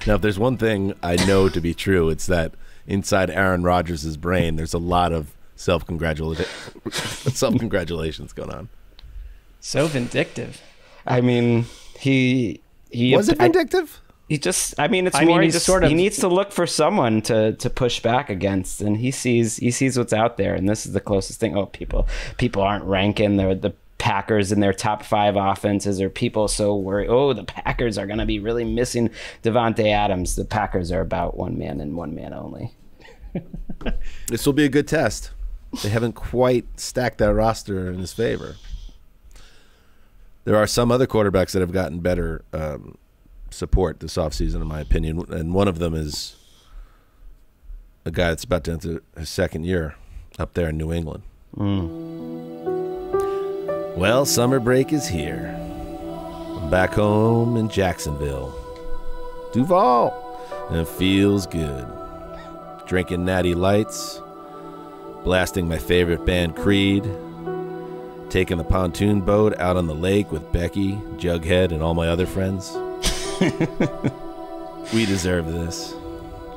Now, if there's one thing I know to be true, it's that inside Aaron Rodgers' brain, there's a lot of self-congratulations going on. So vindictive. I mean, he was it vindictive? He just, I mean, it's more he needs to look for someone to push back against, and he sees what's out there, and this is the closest thing. Oh, people aren't ranking the Packers in their top 5 offenses, or people so worried, oh, the Packers are going to be really missing Davante Adams. The Packers are about one man and one man only. This will be a good test. They haven't quite stacked that roster in his favor. There are some other quarterbacks that have gotten better support this offseason, in my opinion, and one of them is a guy that's about to enter his second year up there in New England. Well, summer break is here. I'm back home in Jacksonville, Duval, and it feels good. Drinking Natty Lights, blasting my favorite band Creed, taking the pontoon boat out on the lake with Becky, Jughead, and all my other friends. We deserve this.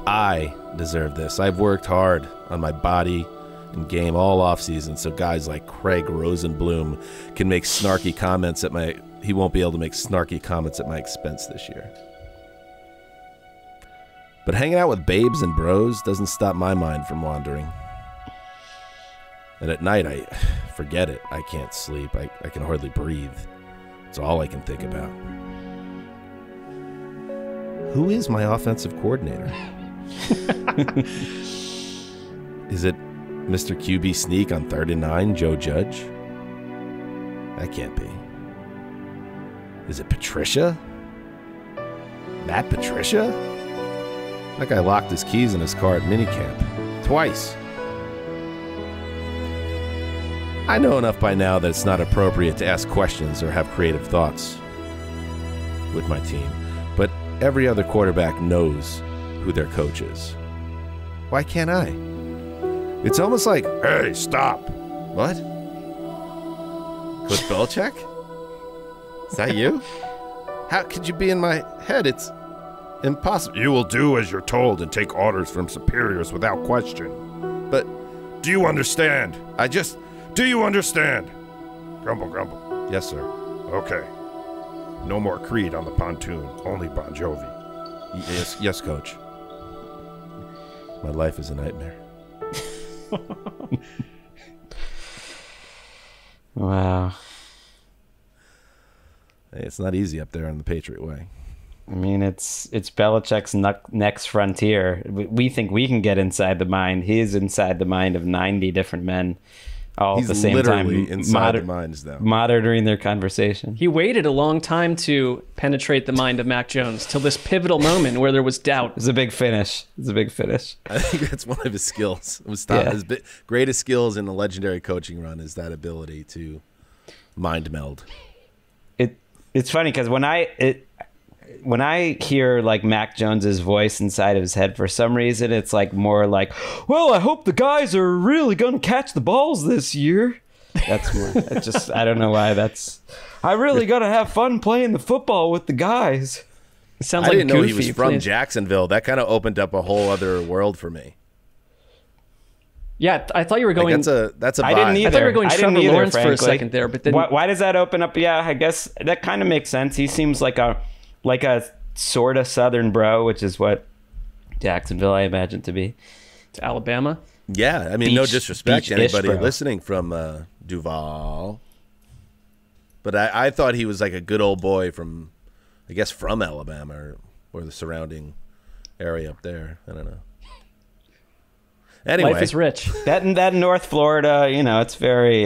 I deserve this. I've worked hard on my body and game all offseason, so guys like Craig Rosenblum can make snarky comments he won't be able to make snarky comments at my expense this year. But hanging out with babes and bros doesn't stop my mind from wandering. And at night, I forget it. I can't sleep. I can hardly breathe. It's all I can think about. Who is my offensive coordinator? Is it Mr. QB Sneak on 3rd and 9, Joe Judge? That can't be. Is it Patricia? Matt Patricia? That guy locked his keys in his car at minicamp. Twice. I know enough by now that it's not appropriate to ask questions or have creative thoughts with my team, but every other quarterback knows who their coach is. Why can't I? It's almost like, hey, stop. What? Coach Belichick? Is that you? How could you be in my head? It's impossible. You will do as you're told and take orders from superiors without question. But do you understand? Do you understand? Grumble, grumble. Yes, sir. Okay. No more Creed on the pontoon, only Bon Jovi. Yes, Coach. My life is a nightmare. Wow. Hey, it's not easy up there on the Patriot Way. I mean, it's Belichick's next frontier. We think we can get inside the mind. He's inside the mind of 90 different men, all at the same time. He's literally inside the minds now. Monitoring their conversation. He waited a long time to penetrate the mind of Mac Jones till this pivotal moment where there was doubt. It was a big finish. I think that's one of his skills. His greatest skills in the legendary coaching run is that ability to mind meld. It's funny because when I hear like Mac Jones's voice inside of his head, for some reason it's like more like, well, I hope the guys are really going to catch the balls this year. That's more. It's just, I don't know why. I really got to have fun playing the football with the guys. It sounds I like didn't know he Goofy was from playing- Jacksonville. That kind of opened up a whole other world for me. Yeah, I thought you were going. Like that's a vibe. I didn't either. I thought you were going I didn't Trevor either, Lawrence for a frankly. second there, but then Why does that open up? Yeah, I guess that kind of makes sense. He seems like a sort of Southern bro, which is what Jacksonville I imagine to be. to Alabama. Yeah, I mean, no disrespect to anybody bro. listening from Duval, but I thought he was like a good old boy from, I guess, from Alabama or the surrounding area up there. I don't know. Anyway, Life is rich. That North Florida, it's very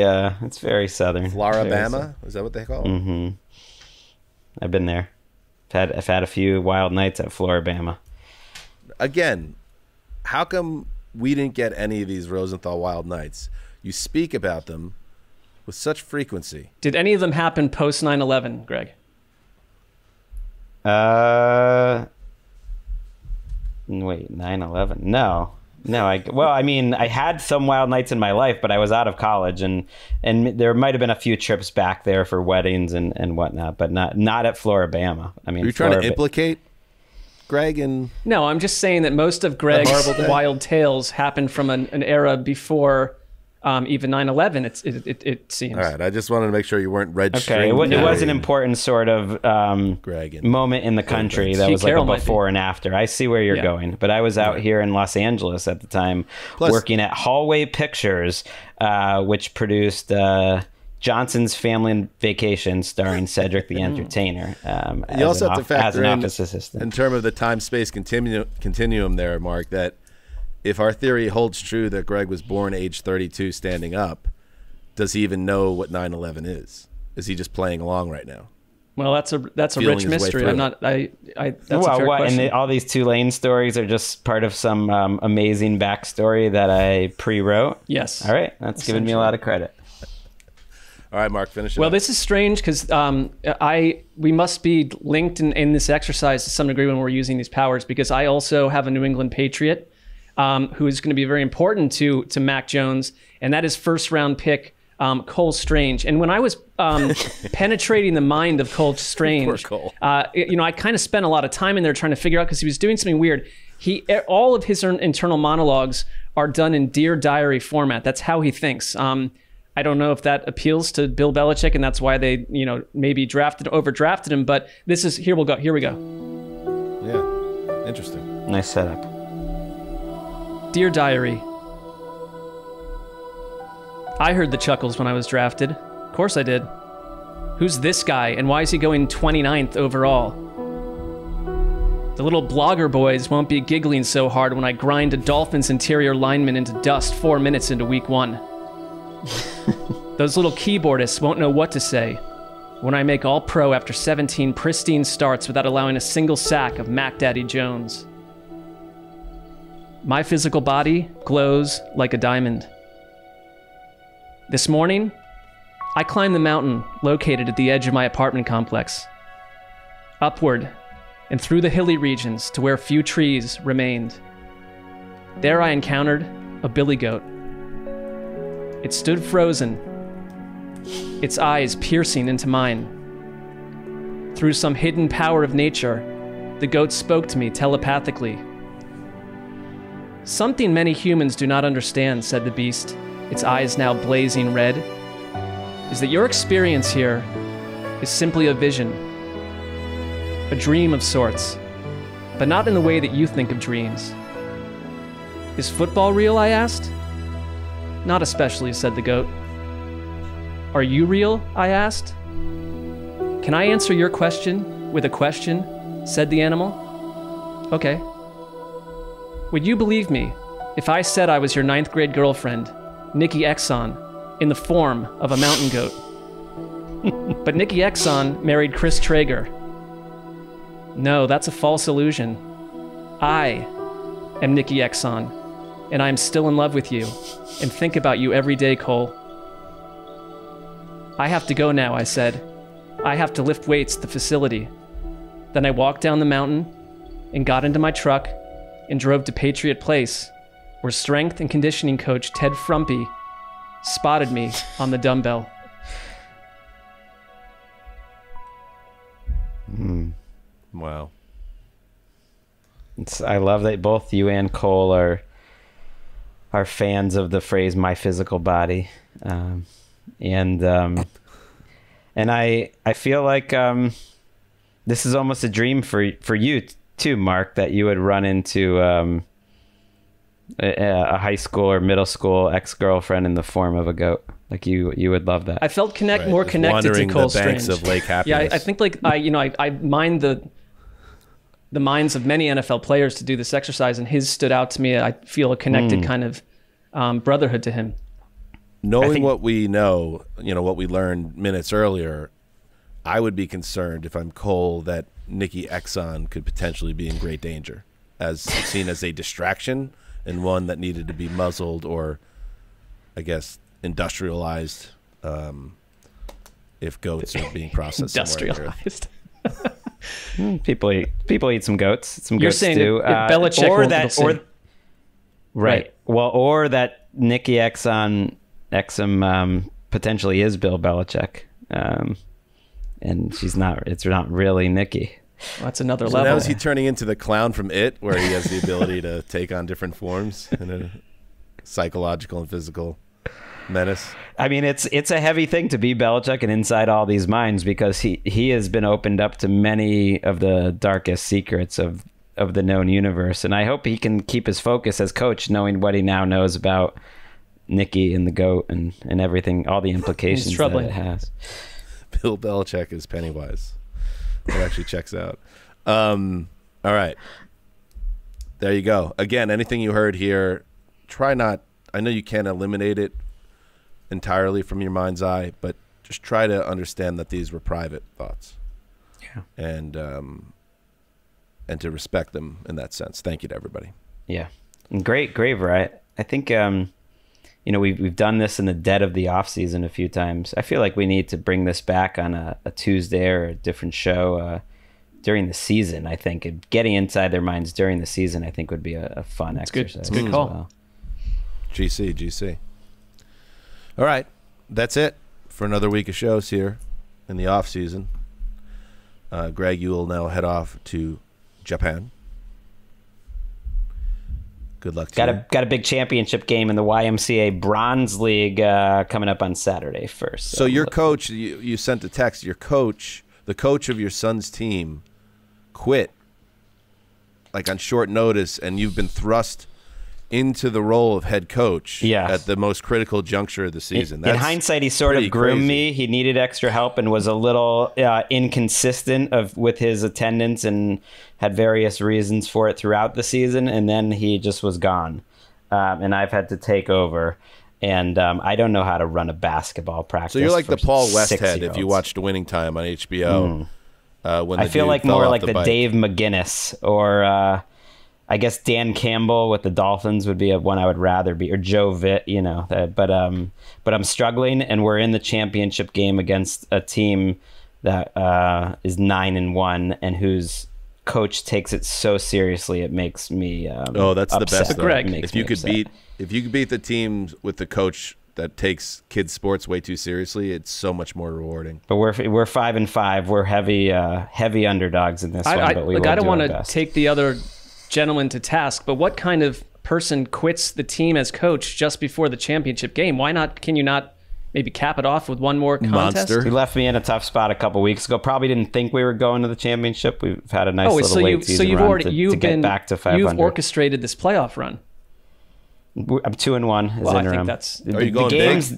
southern. Floribama, is that what they call it? Mm-hmm. I've been there. I've had a few wild nights at Floribama. Again, how come we didn't get any of these Rosenthal wild nights? You speak about them with such frequency. Did any of them happen post 9/11, Greg? Wait, 9/11? No. I had some wild nights in my life, but I was out of college, and there might have been a few trips back there for weddings and whatnot, but not at Floribama. I mean, Are you trying to implicate Gregg and? No, I'm just saying that most of Gregg's wild tales happened from an era before even 9/11. It seems. All right, I just wanted to make sure you weren't registering. Okay, it was an important sort of moment in the country that was like a before and after. I see where you're going, but I was out here in Los Angeles at the time, working at Hallway Pictures, which produced Johnson's Family Vacation, starring Cedric the Entertainer. You also have to factor in, office assistant. in terms of the time-space continuum there, Mark, that if our theory holds true that Gregg was born age 32 standing up, does he even know what 9/11 is? Is he just playing along right now? Well, that's a rich mystery. I'm not. That's a fair question. And all these Tulane stories are just part of some amazing backstory that I pre-wrote. Yes. All right, that's giving me a lot of credit. All right, Mark, finish it. Well, up. this is strange because we must be linked in this exercise to some degree when we're using these powers, because I also have a New England Patriot who is going to be very important to Mac Jones, and that is first-round pick Cole Strange. And when I was penetrating the mind of Cole Strange, Poor Cole. I kind of spent a lot of time in there trying to figure out, because he was doing something weird. All of his internal monologues are done in Dear Diary format. That's how he thinks. I don't know if that appeals to Bill Belichick, and that's why they, maybe overdrafted him. But here we go. Yeah, interesting. Nice setup. Dear Diary, I heard the chuckles when I was drafted. Of course I did. Who's this guy, and why is he going 29th overall? The little blogger boys won't be giggling so hard when I grind a Dolphins interior lineman into dust 4 minutes into week 1. Those little keyboardists won't know what to say when I make All-Pro after 17 pristine starts without allowing a single sack of Mac Daddy Jones. My physical body glows like a diamond. This morning, I climbed the mountain located at the edge of my apartment complex, upward and through the hilly regions to where few trees remained. There I encountered a billy goat. It stood frozen, its eyes piercing into mine. Through some hidden power of nature, the goat spoke to me telepathically. Something many humans do not understand, said the beast, its eyes now blazing red, is that your experience here is simply a vision, a dream of sorts, but not in the way that you think of dreams. Is football real, I asked? Not especially, said the goat. Are you real, I asked? Can I answer your question with a question, said the animal. Okay. Would you believe me if I said I was your 9th grade girlfriend, Nikki Exxon, in the form of a mountain goat? But Nikki Exxon married Chris Traeger. No, that's a false illusion. I am Nikki Exxon, and I am still in love with you and think about you every day, Cole. I have to go now, I said. I have to lift weights at the facility. Then I walked down the mountain and got into my truck and drove to Patriot Place, where strength and conditioning coach Ted Frumpy spotted me on the dumbbell. Wow. I love that both you and Cole are fans of the phrase "my physical body," and I feel like this is almost a dream for you too, Marc, that you would run into a high school or middle school ex-girlfriend in the form of a goat. Like you would love that. I felt more connected to Cole Strange. Banks of Lake Happiness. Yeah, I think like I mined the minds of many NFL players to do this exercise, and his stood out to me. I feel a connected kind of brotherhood to him. Knowing what we know, what we learned minutes earlier, I would be concerned if I'm Cole that Nikki Exxon could potentially be in great danger, as seen as a distraction and one that needed to be muzzled or, I guess, industrialized if goats are being processed industrialized. People eat some goats. Some You're goats saying do. Belichick or won't that, be or the same. right. Well, or that Nikki Exxon potentially is Bill Belichick, and she's not. It's not really Nikki. Well, that's another So level. now is he turning into the clown from It, where he has the ability to take on different forms in a psychological and physical menace? I mean, it's a heavy thing to be Belichick and inside all these minds, because he has been opened up to many of the darkest secrets of the known universe, and I hope he can keep his focus as coach, knowing what he now knows about Nikki and the goat and everything, all the implications that it has. Bill Belichick is Pennywise. It actually checks out. All right. There you go. Again, anything you heard here, try not, I know you can't eliminate it entirely from your mind's eye, but just try to understand that these were private thoughts. Yeah. And to respect them in that sense. Thank you to everybody. Yeah. And great variety. I think, we've done this in the dead of the off season a few times. I feel like we need to bring this back on a Tuesday or a different show during the season. I think getting inside their minds during the season, I think, would be a fun exercise. It's a good call. Well. GC. All right. That's it for another week of shows here in the off season. Gregg, you will now head off to Japan. Good luck to you. Got a big championship game in the YMCA Bronze League coming up on Saturday first. So your coach, you sent a text. Your coach, the coach of your son's team, quit like on short notice, and you've been thrust into the role of head coach at the most critical juncture of the season. In hindsight, he sort of groomed me. He needed extra help and was a little inconsistent with his attendance and had various reasons for it throughout the season. And then he just was gone. And I've had to take over. And I don't know how to run a basketball practice. So you're like the Paul Westhead if you watched Winning Time on HBO. When I feel like more like the Dave McGinnis or... I guess Dan Campbell with the Dolphins would be one I would rather be, or Joe Vitt, but I'm struggling, and we're in the championship game against a team that is 9-1 and whose coach takes it so seriously it makes me that's upset. the best, Greg. If you could beat the team with the coach that takes kids sports way too seriously, it's so much more rewarding. But we're 5-5. We're heavy underdogs in this one, but we will I don't do want our to best. take the other gentleman to task, but what kind of person quits the team as coach just before the championship game? Why not? Can you not maybe cap it off with one more contest. Monster. He left me in a tough spot a couple weeks ago. Probably didn't think we were going to the championship. We've had a nice little late season run to get back to 500. You've orchestrated this playoff run. I'm 2-1 as well, interim. I think that's Are you going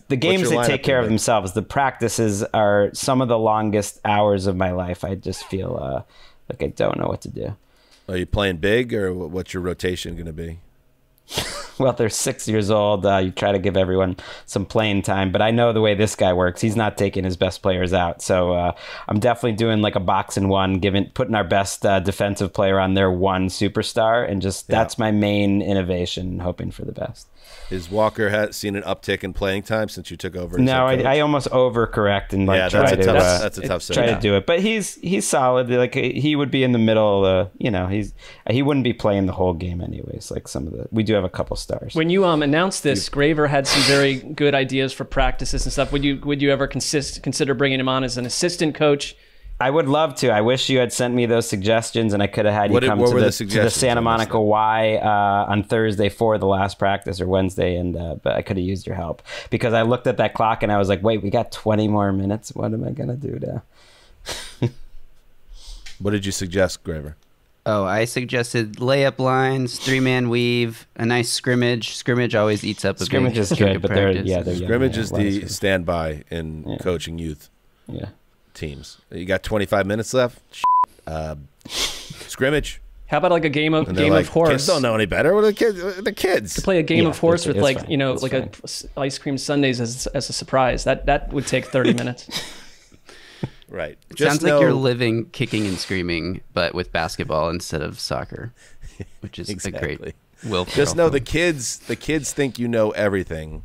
the games that take care of themselves. The practices are some of the longest hours of my life. I just feel like I don't know what to do. Are you playing big, or what's your rotation going to be? Well, they're 6 years old. You try to give everyone some playing time, but I know the way this guy works. He's not taking his best players out, so I'm definitely doing like a box and one, putting our best defensive player on their one superstar, and that's my main innovation, hoping for the best. Is Walker seen an uptick in playing time since you took over? No, I almost overcorrect and that's a tough try to do it. But he's solid. Like he would be in the middle. He wouldn't be playing the whole game anyways. Like we do have a couple stars. When you announced this, Graver had some very good ideas for practices and stuff. Would you ever consider bringing him on as an assistant coach? I would love to. I wish you had sent me those suggestions, and I could have had you come to the Santa Monica Y on Thursday for the last practice, or Wednesday, but I could have used your help because I looked at that clock and I was like, wait, we got 20 more minutes. What am I going to do now? What did you suggest, Graver? Oh, I suggested layup lines, 3-man weave, a nice scrimmage. Scrimmage always eats up a scrimmage is good, but they're scrimmage is the standby in coaching youth. Yeah. Teams. You got 25 minutes left. Scrimmage. How about like a game of horse? Kids don't know any better. What are the kids? The kids. To play a game of horse with a ice cream sundaes as a surprise. That would take 30 minutes. Right. It sounds like you're living kicking and screaming, but with basketball instead of soccer, which is a great Will Ferrell Just know film. the kids think you know everything.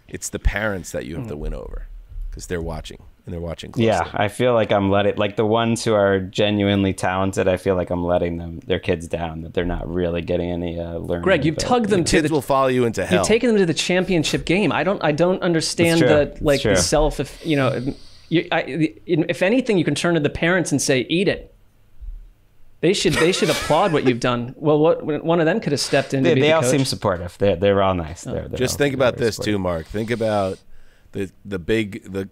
It's the parents that you have to win over because they're watching. And they're watching closely. Yeah, I feel like I'm like the ones who are genuinely talented, I feel like I'm letting their kids down, that they're not really getting any learning. Greg, you've tugged them to kids will follow you into hell. You've taken them to the championship game. I don't understand the self. If anything, you can turn to the parents and say, "Eat it." They should applaud what you've done. Well, one of them could have stepped in. They all seem supportive. They're all nice. Just think about this too, Marc. Think about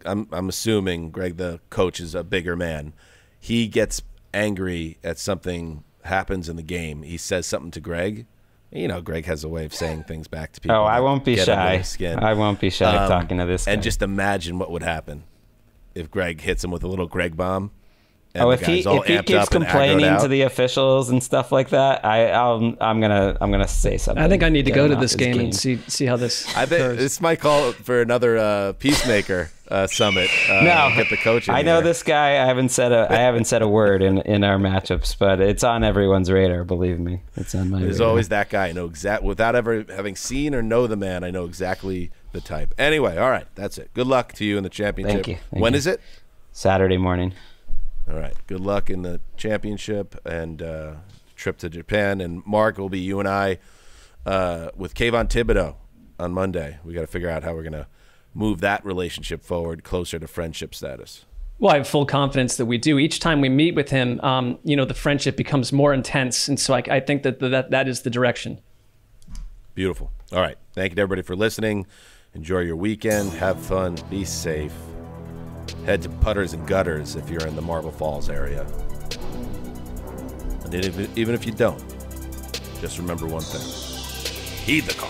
I'm assuming Gregg, the coach, is a bigger man. He gets angry at something happens in the game. He says something to Gregg. You know, Gregg has a way of saying things back to people. Oh, I won't be shy. I won't be shy talking to this guy. And just imagine what would happen if Gregg hits him with a little Gregg bomb. If he keeps complaining to the officials and stuff like that, I'm gonna say something. I think I need to go to this game and see how this. I bet this might call for another Peacemaker summit. No, get the coaching. I know this guy. I haven't said a word in our matchups, but it's on everyone's radar. Believe me, it's on my. There's radar. always that guy. I know without ever having seen or know the man. I know exactly the type. Anyway, all right, that's it. Good luck to you in the championship. Thank you. When is it? Saturday morning. All right. Good luck in the championship and trip to Japan. And Marc, will be you and I with Kayvon Thibodeau on Monday. We got to figure out how we're going to move that relationship forward closer to friendship status. Well, I have full confidence that we do. Each time we meet with him, the friendship becomes more intense. And so I think that is the direction. Beautiful. All right. Thank you to everybody for listening. Enjoy your weekend. Have fun. Be safe. Head to Putters and Gutters if you're in the Marble Falls area. And even if you don't, just remember one thing. Heed the call.